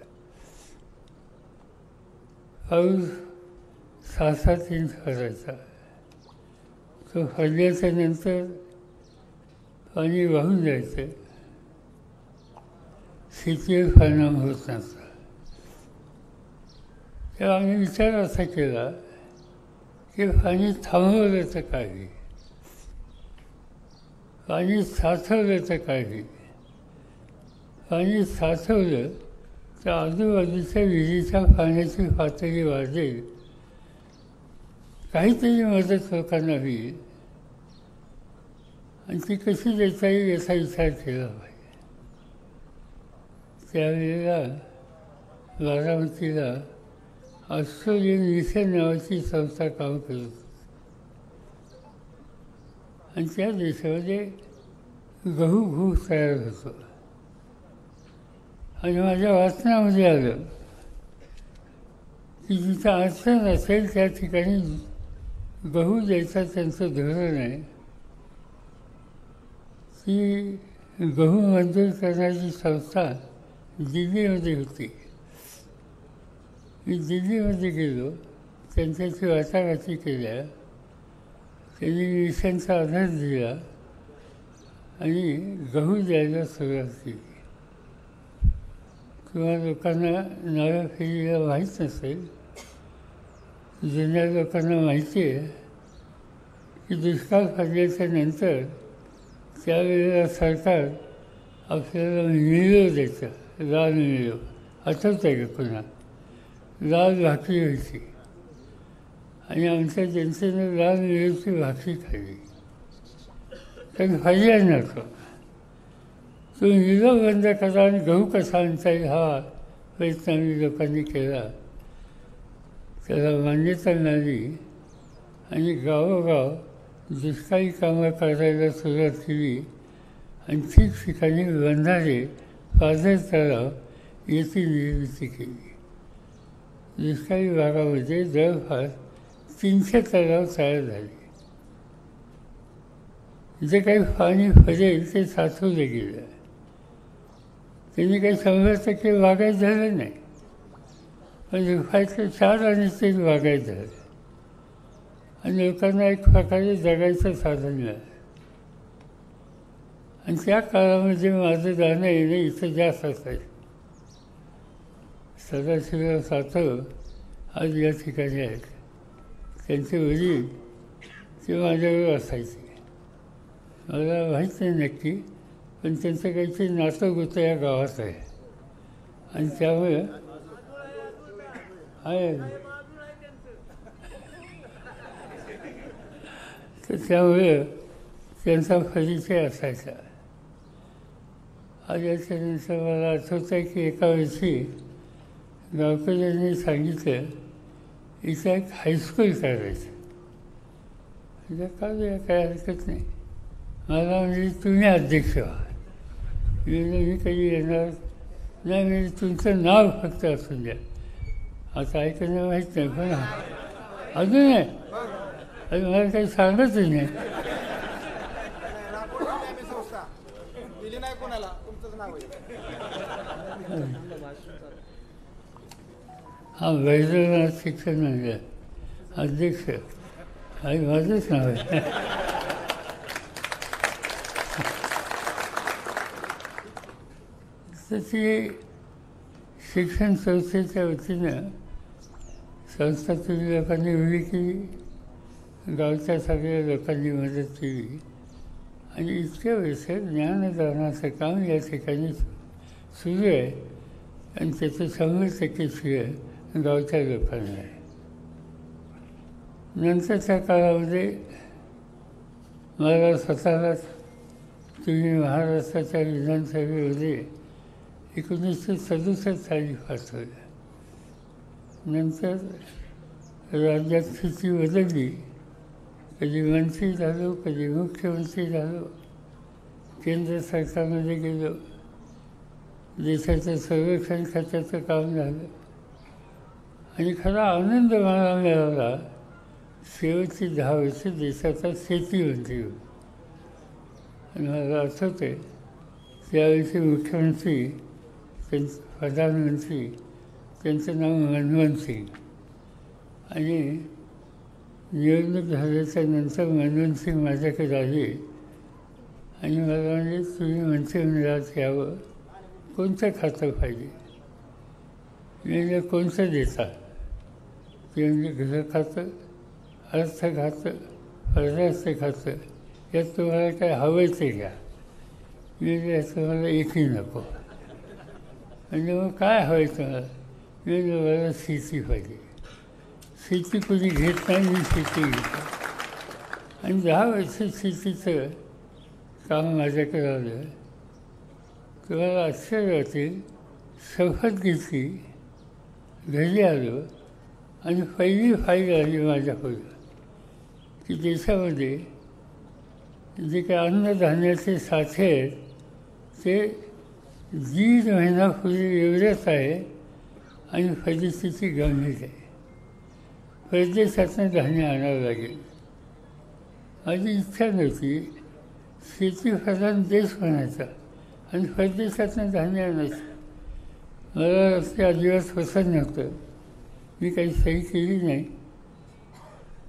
पाऊस 6-7 इंच पडायचा, तो पडल्याच्या नंतर पाणी वाहून जायचं, शेतीवर परिणाम होत नव्हता. तेव्हा आम्ही विचार असा केला की पाणी थांबवलं तर काय होईल, पाणी साठवलं तर काय होईल. पाणी साठवलं तर आजूबाजूच्या विहिरीच्या पाण्याची पातळी वाढेल, काहीतरी मदत लोकांना होईल आणि ती कशी देता येईल याचा विचार केला पाहिजे. त्यावेळेला बारामतीला ऑस्ट्रेलियन मिशन नावाची संस्था काम करत होती. आणि त्या देशामध्ये गहू खूप तयार होतो. आणि माझ्या वाचनामध्ये आलं की जिथं अडचण असेल त्या ठिकाणी गहू द्यायचं त्यांचं धोरण आहे. ती गहू मंजूर करण्याची संस्था दिल्लीमध्ये होती. मी दिल्लीमध्ये गेलो, त्यांच्याशी वाटाघाटी केल्या, त्यांनी मिशनचा आधार दिला आणि गहू द्यायला सुरुवात केली. किंवा लोकांना नव्या पिढीला माहीत नसेल, जुन्या लोकांना माहिती आहे की दुष्काळ पडल्याच्या नंतर त्यावेळेला सरकार आपल्याला मिळव द्यायचं, लाल मिळव. आठवत आहे का पुन्हा? लाल भाकरी व्हायची आणि आमच्या जनतेनं लाल मिळवची भाकरी खाल्ली. तर पर्याय नव्हतो. तो मिळव बंद करा आणि गहू कसा आणता येईल हा प्रयत्न आम्ही लोकांनी केला. त्याला मान्यता मिळाली आणि गावोगाव दुष्काळी कामं करायला सुरुवात केली आणि ठिकठिकाणी बंधारे, पाझर तलाव याची निर्मिती केली. दुष्काळी भागामध्ये जवळपास 300 तलाव तयार झाले. जे काही पाणी पडेल ते साठवलं गेलं. त्यांनी काही 100% बागायत झालं नाही, पण दुष्काळाचं 4 आणि 3 बागायत झालं आणि लोकांना एक प्रकारे जगायचं साधन मिळालं. आणि त्या काळामध्ये माझं जाणं येणं इथं जास्त असायचं. सदाशिवराव सातव आज या ठिकाणी आहेत. त्यांचे वडील ते माझ्यावर असायचे. मला माहीत नाही नक्की, पण त्यांचं काहीतरी नातं गोतं या गावात आहे आणि त्यामुळे आहे. तर त्यामुळे त्यांचा परिचय असायचा. आज याच्यानंतर मला आठवतं आहे की एका वर्षी गावकऱ्यांनी सांगितलं इथं एक हायस्कूल करायचं. म्हणजे काढूया, काय हरकत नाही. मला म्हणजे तुम्ही अध्यक्ष व्हा. मी काही येणार नाही, म्हणजे तुमचं नाव फक्त असू द्या. आता ऐकणं माहीत नाही, पण अजून आहे आणि मला काही सांगतच नाही. हा वैद्यनाथ शिक्षण मंडळ अध्यक्ष आणि माझंच नाव आहे. तर ती शिक्षण संस्थेच्या वतीनं संस्था तुम्ही लोकांनी उभी केली, गावच्या सगळ्या लोकांनी मदत केली आणि इतक्या वेळेस ज्ञानदानाचं काम या ठिकाणी सुरू आहे आणि त्याचं 100% श्रेय गावच्या लोकांना आहे. नंतरच्या काळामध्ये मला स्वतःलाच तुम्ही महाराष्ट्राच्या विधानसभेमध्ये 1967 साली पाठवलं. नंतर राज्यात स्थिती बदलली. कधी मंत्री झालो, कधी मुख्यमंत्री झालो, केंद्र सरकारमध्ये गेलो, देशाचं संरक्षण खात्याचं काम झालं आणि खरा आनंद मला मिळाला शेवटची 10 वर्ष देशाचा शेतीमंत्री होतो. आणि मला आठवतं आहे त्यावेळेचे मुख्यमंत्री, प्रधानमंत्री, त्यांचं नाव मनमोहन सिंग. आणि निवडणूक झाल्याच्या नंतर मनमोहन सिंग माझ्याकडे आले आणि मला म्हणजे तुम्ही मंत्रिमंडळात यावं, कोणतं खातं पाहिजे? म्हणजे कोणतं देता? ते म्हणजे गृह खातं, अर्थ खातं, परराष्ट्र खातं, यात तुम्हाला काय हवं ते घ्या. म्हणजे याचं मला एकही नको. म्हणजे मग काय हवं आहे तुम्हाला? म्हणजे मला शेती पाहिजे. शेती कोणी घेत नाही, मी शेती घेतो. आणि 10 वर्ष शेतीचं काम माझ्याकडे आलं. तुम्हाला आश्चर्य वाटेल, शपथ घेतली, घरी आलो आणि पहिली फाईल आली माझ्याकडून की देशामध्ये जे काही अन्नधान्याचे साठे आहेत ते 1.5 महिना पूर्वी एवढंच आहे आणि परिस्थिती गंभीर आहे. परदेशातनं धान्य आणावं लागेल. माझी इच्छा नव्हती शेतीप्रधान देश म्हणायचा आणि परदेशातनं धान्य आणायचं. मला ते अजिबात पसंत नव्हतं. मी काही सही केली नाही.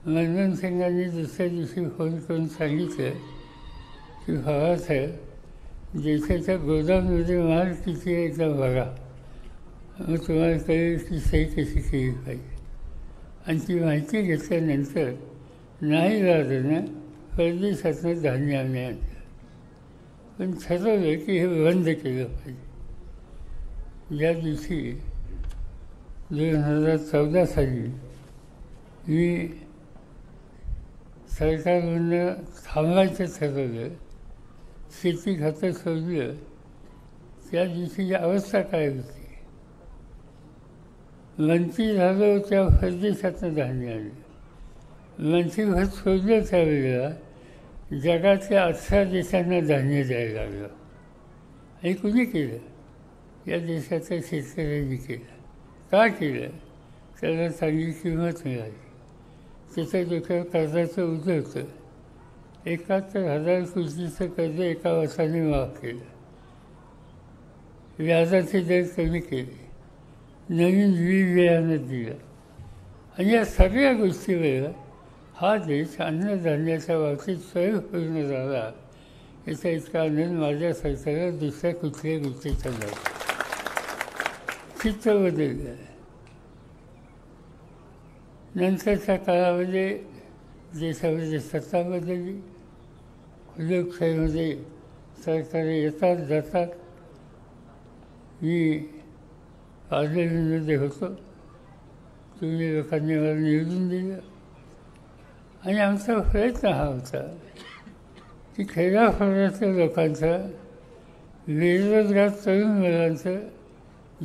मनमोहन सिंगांनी दुसऱ्या दिवशी फोन करून सांगितलं की भावासाहेब देशाच्या गोदाममध्ये माल किती आहे एकदा बघा, मग तुम्हाला कळेल की सही कशी केली पाहिजे. आणि ती माहिती घेतल्यानंतर नाही झालं परदेशातनं धान्य आम्ही आणलं. पण ठरवलं की हे बंद केलं पाहिजे. ज्या दिवशी 2014 साली मी सरकारमधनं थांबायचं ठरवलं, शेती खातं सोडलं, त्या दिवशीची अवस्था काय होती. मंत्री झालो त्या परदेशातनं धान्य आणलं. मंत्रीपद सोडलं त्यावेळेला जगातल्या 18 देशांना धान्य द्यायला लागलं. हे कुणी केलं? या देशाच्या शेतकऱ्यांनी केलं. का केलं? त्याला चांगली किंमत मिळाली. त्याच्या डोक्यावर कर्जाचं ओझं होतं. 71,000 कोटीचं कर्ज एका वर्षाने माफ केलं. व्याजाचे दर कमी केले. नवीन बियाणं दिलं. आणि या सगळ्या गोष्टीवर हा देश अन्नधान्याच्या बाबतीत स्वयंपूर्ण झाला. याचा इतका आनंद माझ्या सरकारला दुसऱ्या कुठल्याही गोष्टीचा नव्हता. चित्र बदललं. नंतरच्या काळामध्ये देशामध्ये सत्ता बदलली. लोकशाहीमध्ये सरकारी येतात जातात. मी पार्लमेंटमध्ये होतो. तुम्ही लोकांनी मला निवडून दिलं आणि आमचा प्रयत्न हा होता की खेड्यापाड्यातल्या लोकांचा, बेरोजगार तरुण मुलांचं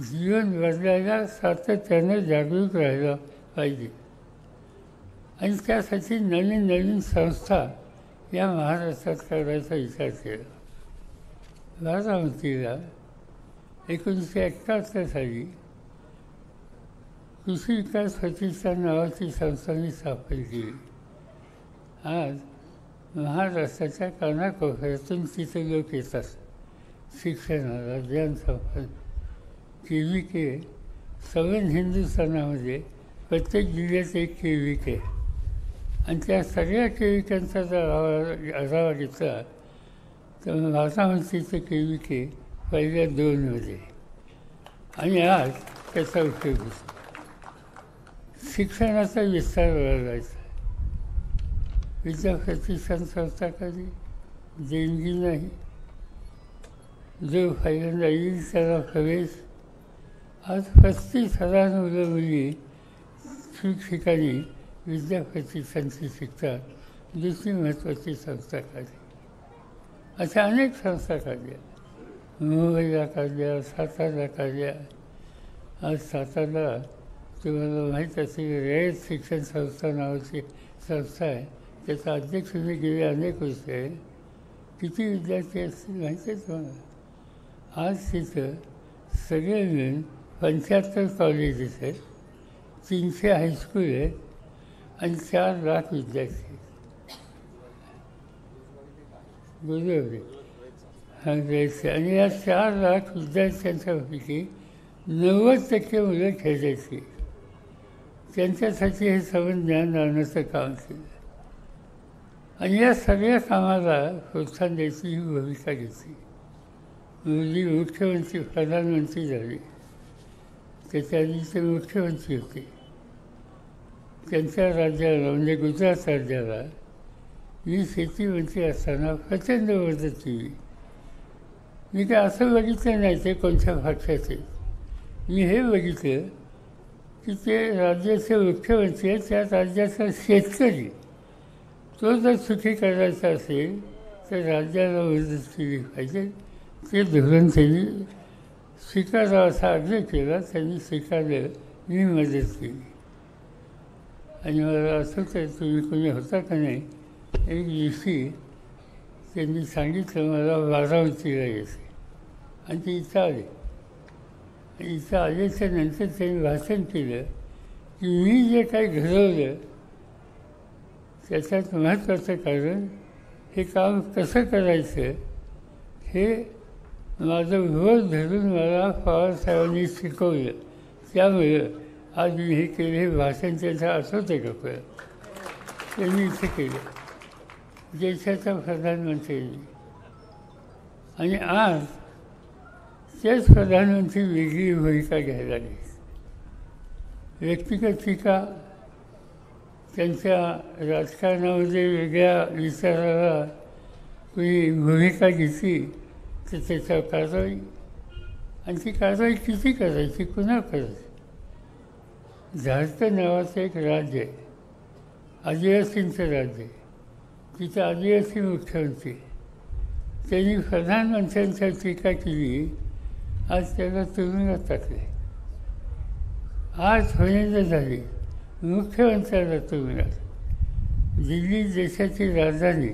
जीवन बदलायला सातत्यानं जागरूक राहायला पाहिजे. आणि त्यासाठी नवीन नवीन संस्था या महाराष्ट्रात करायचा विचार केला. बारामतीला 1971 साली कृषी विकास प्रतिष्ठान नावाची संस्था मी स्थापन केली. आज महाराष्ट्राच्या कानाकोपऱ्यातून तिथे लोक येतात शिक्षणाला, ज्ञान संपन्न. KVK सगळ्या हिंदुस्थानामध्ये प्रत्येक जिल्ह्यात एक KVK आणि त्या सगळ्या KVKचा जर आढावा घेतला तर बारामतीचं KVK पहिल्या 2मध्ये आणि आज त्याचा उपयोग होतो. शिक्षणाचा विस्तार वाढवायचा. विद्याप्रतिष्ठान संस्था कधी देणगी नाही. जो पहिल्यांदा येईल त्याला प्रवेश. आज 35,000 मुलं मुली ठिकठिकाणी विद्याप्रतिष्ठानची शिकतात. दुसरी महत्त्वाची संस्था काढली. अशा अनेक संस्था काढल्या. मुंबईला काढल्या, सातारला काढल्या. आज सातारला तुम्हाला माहीत असेल रयत शिक्षण संस्था नावाची संस्था आहे. त्याचा अध्यक्ष मी गेले अनेक वर्ष आहे. किती विद्यार्थी असतील माहिती आहे तुम्हाला? आज तिथं सगळे मिळून 75 कॉलेजेस आहेत, 300 हायस्कूल आहेत आणि 4 लाख विद्यार्थी आहेत. बरोबर आहे. आणि या 4 लाख विद्यार्थ्यांच्यापैकी 90% मुलं खेळायची. त्यांच्यासाठी हे सगळं ज्ञान आणण्याचं काम केलं. आणि या सगळ्या कामाला प्रोत्साहन द्यायची ही भूमिका घेतली. मोदी मुख्यमंत्री प्रधानमंत्री झाले. त्याच्या आधी ते मुख्यमंत्री होते. त्यांच्या राज्याला म्हणजे गुजरात राज्याला मी शेतीमंत्री असताना प्रचंड मदत केली. मी काय असं बघितलं नाही ते कोणत्या पक्षाचे. मी हे बघितलं की ते राज्याचे मुख्यमंत्री आहेत, त्या राज्याचा शेतकरी तो जर सुखी करायचा असेल तर राज्याला मदत केली पाहिजे. ते धोरण त्यांनी स्वीकारावं असा आग्रह केला. त्यांनी स्वीकारलं. मी मदत केली. आणि मला असं तर तुम्ही कोणी होता का नाही, एक दिवशी त्यांनी सांगितलं मला बारामतीला यायचं आणि ते इथं आले. आणि इथं आल्याच्या नंतर त्यांनी भाषण केलं की मी जे काही घडवलं त्याच्यात महत्त्वाचं कारण हे काम कसं करायचं हे माझं विरोध धरून मला पवारसाहेबांनी शिकवलं. त्यामुळं आज मी हे केलं. हे भाषण त्यांचं आठवतं का परत? त्यांनी इथं केलं देशाच्या प्रधानमंत्र्यांनी. आणि आज तेच प्रधानमंत्री वेगळी भूमिका घ्यायला लागली. व्यक्तिगत टीका, त्यांच्या राजकारणामध्ये वेगळ्या विचाराला कोणी भूमिका घेतली तर त्याच्यावर कारवाई. आणि ती कारवाई किती करायची, कुणा करायची? झारखंड नावाचं एक राज्य आहे, आदिवासींचं राज्य आहे. तिथे आदिवासी मुख्यमंत्री, त्यांनी प्रधानमंत्र्यांच्या टीका केली, आज त्याला तुरुंगात टाकले. आज होण्याला झाली मुख्यमंत्र्याला तुरुंगात. दिल्ली देशाची राजधानी,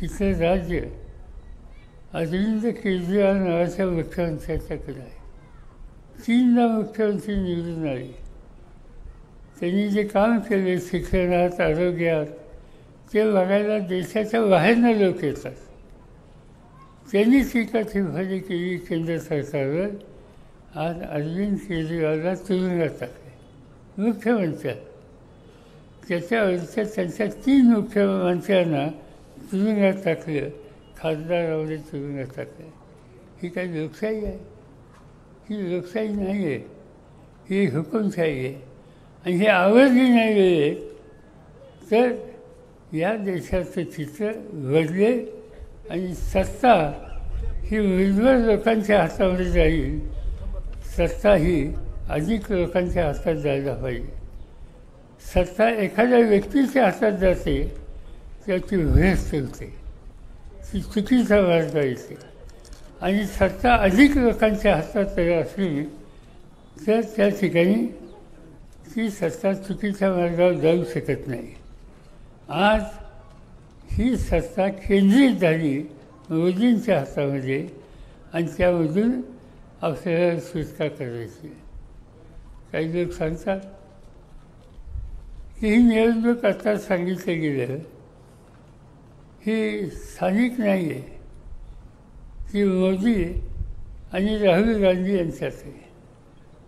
तिथलं राज्य अरविंद केजरीवाल नावाच्या मुख्यमंत्र्याच्याकडे आहे. 3दा मुख्यमंत्री निवडून आले. त्यांनी जे काम केले शिक्षणात, आरोग्यात, ते बघायला देशाच्या बाहेरनं लोक येतात. त्यांनी टीका टिप्पणी केली केंद्र सरकारवर. आज अरविंद केजरीवालला तुरुंगात टाकले मुख्यमंत्र्या. त्याच्यावरच्या त्यांच्या 3 मुख्यमंत्र्यांना तुरुंगात टाकलं, खासदारावर तुरुंगात टाकलं. ही काही लोकशाही आहे? ही लोकशाही नाही आहे, ही हुकुमशाही आहे. आणि हे आवडली नाही वेळे तर या देशाचं चित्र बदलेल आणि सत्ता ही उर्वर लोकांच्या हातामध्ये जाईल. सत्ता ही अधिक लोकांच्या हातात जायला पाहिजे. सत्ता एखाद्या व्यक्तीच्या हातात जाते त्याची भ्रष्ट होते, ती चुकीचा मार्ग येते. आणि सत्ता अधिक लोकांच्या हातात असली तर त्या ठिकाणी ती सत्ता चुकीच्या मार्गावर जाऊ शकत नाही. आज ही सत्ता केंद्रित झाली मोदींच्या हातामध्ये आणि त्यामधून आपल्याला सुटका करायची. काही लोक सांगतात की ही निवडणूक आता सांगितलं गेलं ही स्थानिक नाही आहे, ती मोदी आणि राहुल गांधी यांच्यात आहे.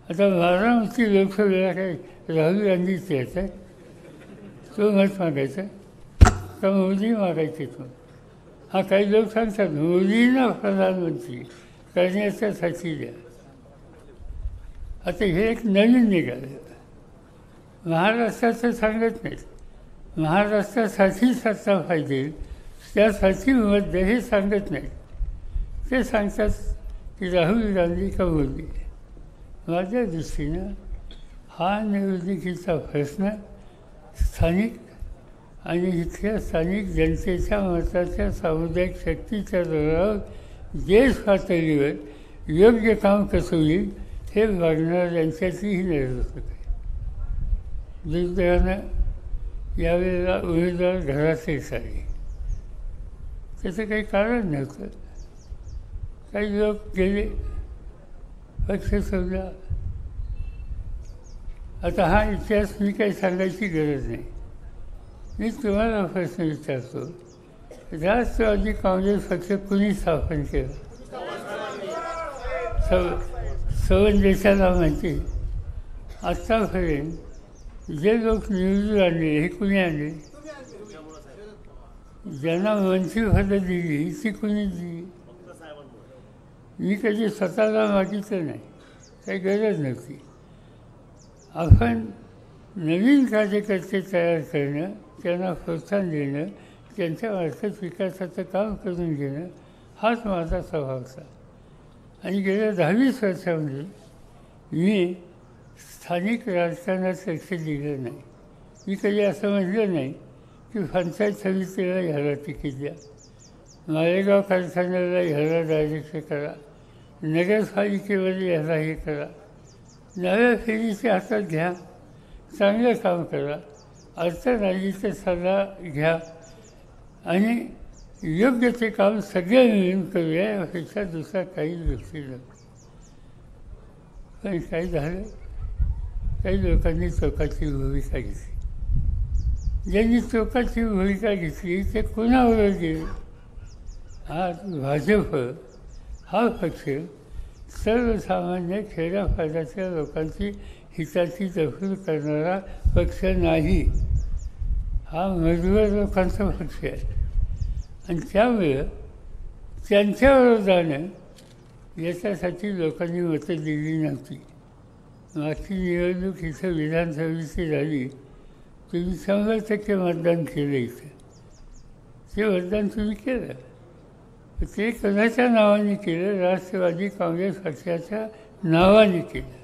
आता बारामती लोकसभेला काही राहुल गांधीच यायचं तो मत मागायचा का मोदी मागायचे तो? हा काही लोक सांगतात मोदींना प्रधानमंत्री करण्याच्यासाठी द्या. आता हे एक नवीन निघालं. महाराष्ट्राचं सांगत नाहीत, महाराष्ट्रासाठी सत्ता पाहिजे त्यासाठी मत द्या हे सांगत नाहीत. ते सांगतात की राहुल गांधी का मोदी. माझ्या दृष्टीनं हा निवडणुकीचा प्रश्न स्थानिक आणि इथल्या स्थानिक जनतेच्या मताच्या सामुदायिक शक्तीच्या जोरावर देश पातळीवर योग्य काम कसं होईल हे बघणार यांच्यातलीही निवडणूक आहे. दुर्दैवानं यावेळेला उमेदवार घरातच आले. त्याचं काही कारण नव्हतं. काही लोक गेले, पक्ष सोडला. आता हा इतिहास मी काही सांगायची गरज नाही. मी तुम्हाला प्रश्न विचारतो, राष्ट्रवादी काँग्रेस पक्ष कुणी स्थापन केलं? सवन देशाला माहिती. आत्तापर्यंत जे लोक निवडून आणले हे कुणी आणले? ज्यांना मंत्रिपदं दिली ती कुणी दिली? मी कधी स्वतःला मागितलं नाही, काही गरज नव्हती. आपण नवीन कार्यकर्ते तयार करणं, त्यांना प्रोत्साहन देणं, त्यांच्यामार्फत विकासाचं काम करून घेणं हाच माझा स्वभाव होता. आणि गेल्या 10-20 वर्षामध्ये मी स्थानिक राजकारणात लक्ष दिलं नाही. मी कधी असं म्हटलं नाही की पंचायत समितीला ह्याला तिकीट द्या, मालेगाव कारखान्याला ह्याला डायरेक्ट करा, नगरपालिकेमध्ये ह्याला हे करा. नव्या फेरीच्या हातात घ्या, चांगलं काम करा, अडचण आली तर सल्ला घ्या आणि योग्य ते काम सगळे मिळून करूया, यापेक्षा दुसरा काही गोष्टी नको. पण काय झालं, काही लोकांनी चौकाची भूमिका घेतली. ज्यांनी चौकाची भूमिका घेतली ते कोणावर गेले. आज भाजप हा पक्ष सर्वसामान्य खेड्यापाड्याच्या लोकांची हिताची दखल करणारा पक्ष नाही. हा मजबूर लोकांचा पक्ष आहे. आणि त्यामुळं त्यांच्या विरोधानं याच्यासाठी लोकांनी मतं दिली नव्हती. मागची निवडणूक इथं विधानसभेची झाली, तुम्ही 100% मतदान केलं इथं. ते मतदान तुम्ही केलं, ते कोणाच्या नावाने केलं? राष्ट्रवादी काँग्रेस पक्षाच्या नावाने केलं.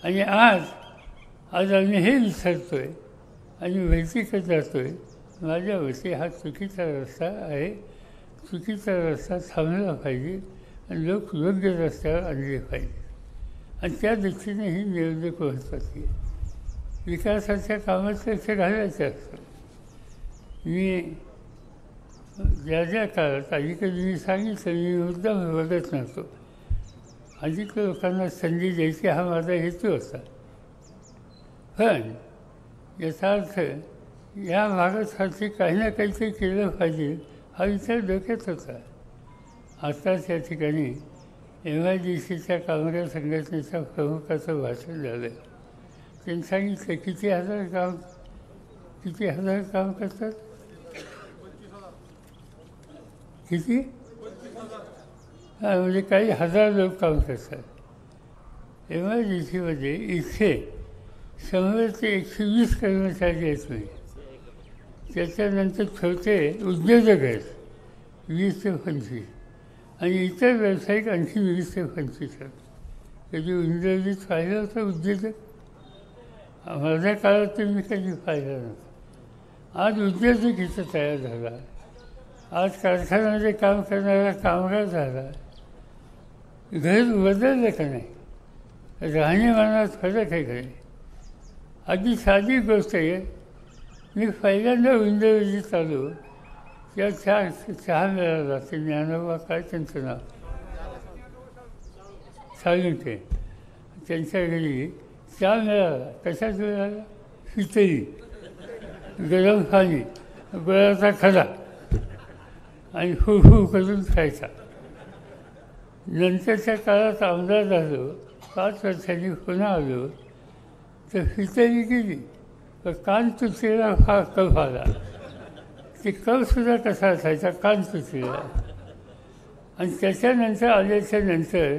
आणि आज आम्ही हे विसरतो आहे आणि वैयक्तिक जातो आहे. माझ्या मते हा चुकीचा रस्ता आहे. चुकीचा रस्ता थांबला पाहिजे आणि लोक योग्य रस्त्यावर आणले पाहिजे. आणि त्या दृष्टीने ही निवडणूक महत्त्वाची आहे. विकासाच्या कामात लक्ष घालायचं असतं. मी ज्या काळात अलीकडे मी सांगितलं, मी मुद्दाम बघत नव्हतो. अधिक लोकांना संधी द्यायची हा माझा हेतू होता. पण याचा अर्थ या भागासाठी काही ना काहीतरी केलं पाहिजे हा विचार डोक्यात होता. आताच या ठिकाणी MIDCच्या कामगार संघटनेच्या प्रमुखाचं भाषण झालं. त्यांनी सांगितलं किती हजार काम करतात. किती? म्हणजे काही हजार लोक काम करतात. MIDCमध्ये इथे 100 ते 120 कर्मचारी आहेत. नाही त्याच्यानंतर छोटे उद्योजक आहेत 20 ते 25 आणि इतर व्यावसायिक आणखी 20 ते 25 आहेत. कधी इंद्रजीत पाहिलं होतं उद्योजक? माझ्या काळात तर मी कधी पाहिलं नव्हतं. आज उद्योजक इथं तयार झाला. आज कारखान्यामध्ये काम करणारा कामगार झाला. घर बदललं का नाही? राहणीमानात फरक आहे का नाही? अगदी साधी गोष्ट आहे. मी पहिल्यांदा इंद्रजीत आलो तेव्हा चहा मिळाला. ते ज्ञानोबा काय त्यांचं नाव साळुंखे, त्यांच्या घरी चहा मिळाला. कशाच मिळाला? खिचडी, गरम पाणी, गुळाचा खडा आणि हू करून खायचा. नंतरच्या काळात आमदार झालो, 5 वर्षांनी पुन्हा आलो तर खिचडी गेली. तर कान तुचलेला कप आला. ते कपसुद्धा कसा असायचा? कान तुचलेला. आणि त्याच्यानंतर आल्याच्या नंतर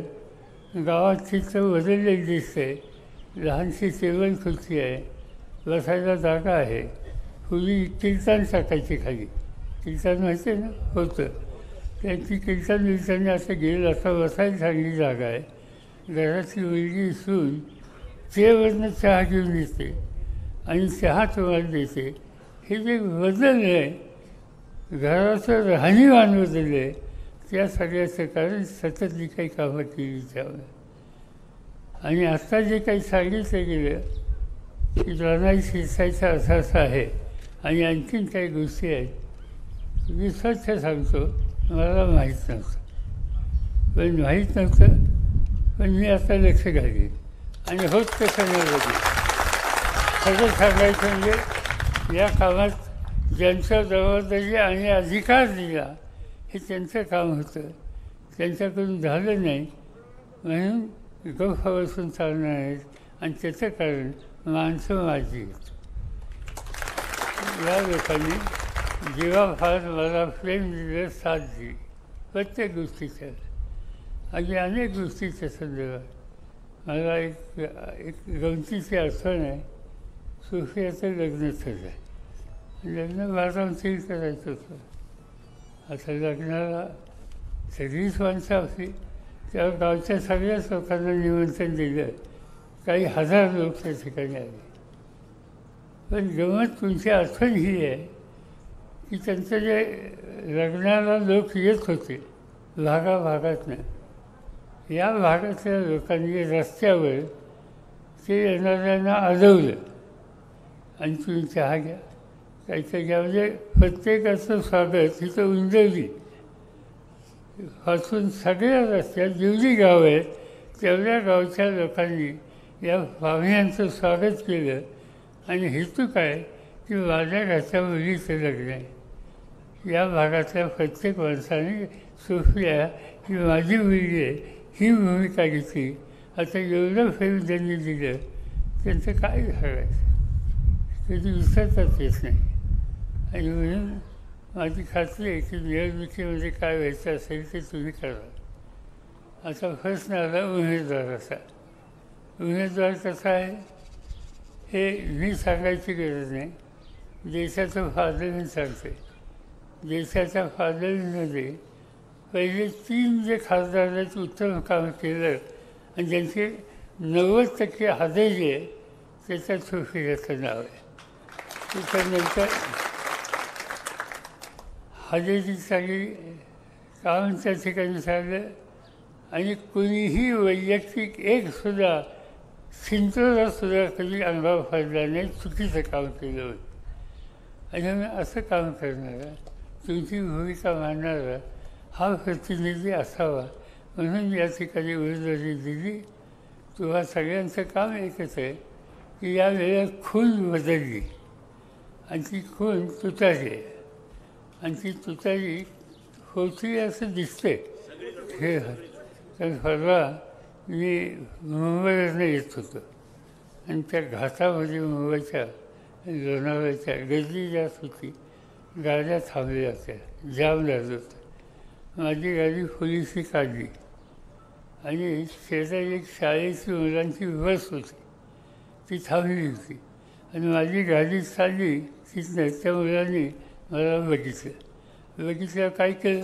गावात चित्र बदललेली दिसते. लहानशी टेबल खुर्ची आहे, बसायला जागा आहे. पूर्वी कीर्तन टाकायची खाली. कीर्तन माहिती आहे ना? होतं. त्यांची कीर्तन विचारणे असं गेलं, असं बसायला चांगली जागा आहे. घराची मुलगी सून चेवरनं चहा घेऊन येते आणि चहा तुम्हाला देते. हे जे बदललं आहे, घराचं राहणीमान बदललं आहे, त्या सगळ्याचं कारण सतत जी काही कामं केली त्यावर. आणि आत्ता जे काही सांगितलं गेलं की रानाई शिरसायचा असा आहे आणि आणखीन काही गोष्टी आहेत. मी स्वच्छ सांगतो, मला माहीत नव्हतं. पण माहीत नव्हतं, पण मी आता लक्ष घालीन आणि होत कसं नाही बघेन. सगळं सांगायचं म्हणजे या कामात ज्यांचा जबाबदारी आणि अधिकार दिला हे त्यांचं काम होतं. त्यांच्याकडून झालं नाही म्हणून गप्पा बसून चालणार आहेत. आणि त्याचं कारण माणसं माझी आहेत. या लोकांनी जीवाफार मला प्रेम दिलं, साथ दिली प्रत्येक गोष्टीच्या. आणि अनेक गोष्टीच्या संदर्भात मला एक गमतीची आठवण आहे. सुफियाचं लग्न ठरलं. लग्न बारामतीत करायचं होतं. आता लग्नाला सगळीच माणसं असली तेव्हा गावच्या सगळ्याच लोकांना निमंत्रण दिलं. काही हजार लोक त्या ठिकाणी आले. पण गमत तुमची आठवण ही आहे की त्यांचं जे लग्नाला लोक येत होते भागाभागातनं, या भागातल्या लोकांनी रस्त्यावर ते येणाऱ्यांना अडवलं आणि तुम्ही चहा घ्या, काहीतरी म्हणजे प्रत्येकाचं स्वागत इथं उंजवली पासून सगळ्या रस्त्यात जेवढी गावं आहेत तेवढ्या गावच्या लोकांनी या पाहुण्यांचं स्वागत केलं. आणि हेतू काय की माझ्या घरच्या मुलीचं लग्न आहे. या भागातल्या प्रत्येक माणसाने सोफिया ही माझी मुलगी आहे ही भूमिका घेतली. आता एवढं फेम त्यांनी दिलं त्यांचं काय सांगायचं कधी विसरताच येत नाही. आणि म्हणून माझी खात्री आहे की निवडणुकीमध्ये काय व्हायचं असेल ते तुम्ही करा. आता प्रश्न आला उमेदवाराचा. उमेदवार कसा आहे हे मी सांगायची गरज नाही. देशाचं फादर सांगते. देशाच्या फादरमध्ये पहिले 3 जे खासदार आहेत उत्तम काम केलं आणि ज्यांचे 90% हजेरी आहे त्याच्यात सोफियाचं नाव आहे. त्याच्यानंतर हजेरी चांगली काम त्या ठिकाणी झालं आणि कुणीही वैयक्तिक एकसुद्धा सिंचनासुद्धा कधी अंगावर पडला नाही चुकीचं काम केलं होतं. आणि असं काम करणारा तुमची भूमिका मांडणारा हा प्रतिनिधी असावा म्हणून या ठिकाणी उमेदवारी दिली. तुम्हा सगळ्यांचं काम एकच आहे की या वेळेला खून बदलली आणि ती खून तुतारी आहे आणि ती तुतारी होती असं दिसते. हे कारण परवा मी मुंबईवरनं येत होतो आणि त्या घाटामध्ये मुंबईच्या लोणावळ्याच्या गर्दी जास्त होती. गाड्या थांबल्या होत्या जाम लागत होतं. माझी गाडी पोलिसची काढली आणि शेजारी एक शाळेची मुलांची बस होती ती थांबली होती आणि माझी गाडी चालली तिथनं त्या मुलांनी मला बघितलं काय केलं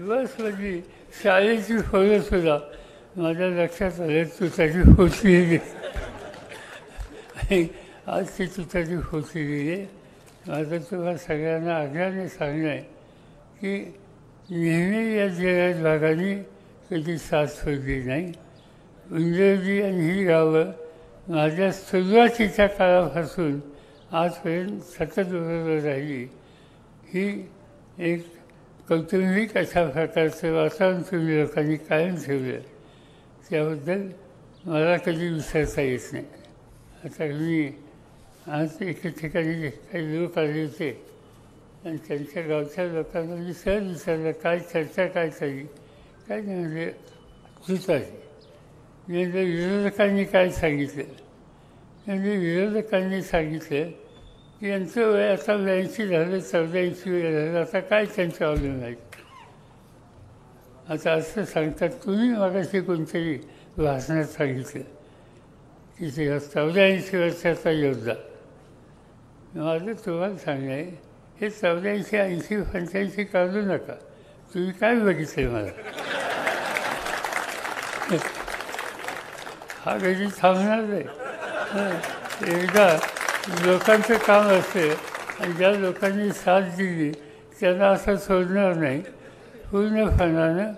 बसमध्ये शाळेची फळंसुद्धा माझ्या लक्षात आलं तुतारी होती आणि आज ती तुतारी होती आहे. माझं तुम्हाला सगळ्यांना आग्रहाने सांगणं आहे की नेहमी या जिल्ह्यात भागाने कधी साथ सोडली नाही. उंजरजी आणि ही गावं माझ्या सुरुवातीच्या काळापासून आजपर्यंत सतत बरोबर राहिली. ही एक कौटुंबिक अशा प्रकारचं वातावरण तुम्ही लोकांनी कायम ठेवलं त्याबद्दल मला कधी विसरता येत नाही. आता मी आज एका ठिकाणी काही लोक आले होते आणि त्यांच्या गावच्या लोकांना मी सहज विचारलं काय चर्चा काय चालली काय नाही म्हणजे तुतारी. म्हणजे विरोधकांनी काय सांगितलं म्हणजे विरोधकांनी सांगितलं की यांचं वय आता 82 झालं 84 वय झालं आता काय त्यांचं अवलंबून आहे. आता असं सांगतात तुम्ही मागाशी कोणतरी भाषणात सांगितलं की ते 84 वर्षाचा योद्धा. माझं तुम्हाला सांगणं आहे हे 84, 80, 85 काढू नका. तुम्ही काय बघितलं मला हा कधी थांबणार नाही. एकदा लोकांचं काम असते आणि ज्या लोकांनी साथ दिली त्यांना असं सोडणार नाही. पूर्णपणानं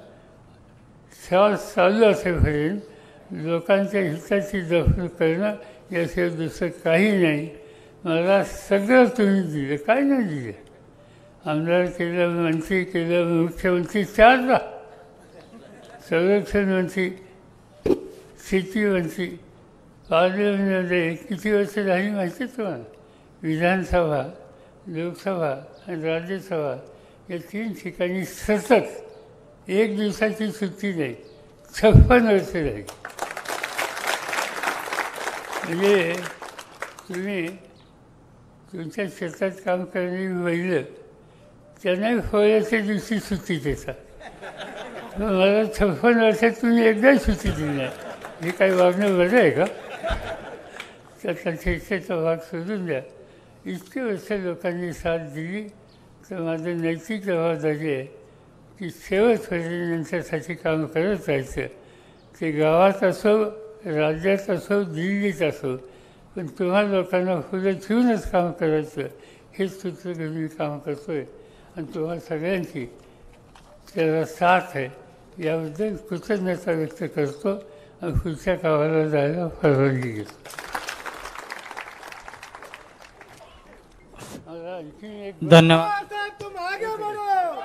श्वास चालू असेपर्यंत लोकांच्या हिताची जपणूक करणं याशिवाय दुसरं काही नाही. मला सगळं तुम्ही दिलं काय नाही दिलं. आमदार केलं मंत्री केलं मुख्यमंत्री 4दा संरक्षण मंत्री शेती मंत्री पार्लमेंटमध्ये किती वर्ष झाली माहिती आहे तुम्हाला. विधानसभा लोकसभा आणि राज्यसभा या 3 ठिकाणी सतत 1 दिवसाची सुट्टी नाही 56 वर्ष झाली. म्हणजे तुम्ही तुमच्या शेतात काम करणारी बैलं त्यांनाही फळ्याच्या दिवशी सुट्टी देतात. मला 56 वर्षात तुम्ही एकदाही सुट्टी दिली नाही. हे काही वागणं बरं आहे का. त्याचा शेतीचा भाग सोडून द्या. इतके वर्ष लोकांनी साथ दिली तर माझं नैतिक जबाबदारी आहे की शेवटपर्यंत यांच्यासाठी काम करत राहायचं. ते गावात असो राज्यात असो दिल्लीत असो पण तुम्हा लोकांना पुढे ठेवूनच काम करायचं हेच सूत्र घेऊन मी काम करतो आहे आणि तुम्हाला सगळ्यांची त्याला साथ आहे याबद्दल कृतज्ञता व्यक्त करतो आणि पुढच्या कामाला जायला परवानगी घेतो. धन्यवाद.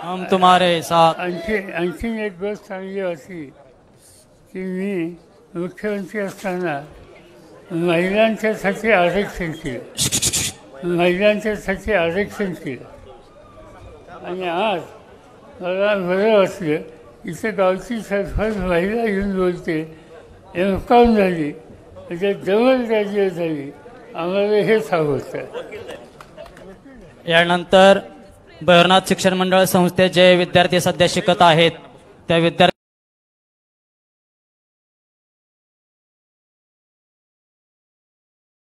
हम तुम्हारे साथ. आणखीन एक गोष्ट चांगली होती की मी मुख्यमंत्री असताना महिलांच्यासाठी आरक्षण केलं आणि आज मला बरं वाटलं इथं गावची सरपंच महिला येऊन बोलते एमकॉम झाली म्हणजे डबल ग्रॅज्युएट झाली. आम्हाला हेच हवं होतं. यानंतर भैरवनाथ शिक्षण मंडळ संस्थेत जे विद्यार्थी सध्या शिकत आहेत त्या विद्यार्थी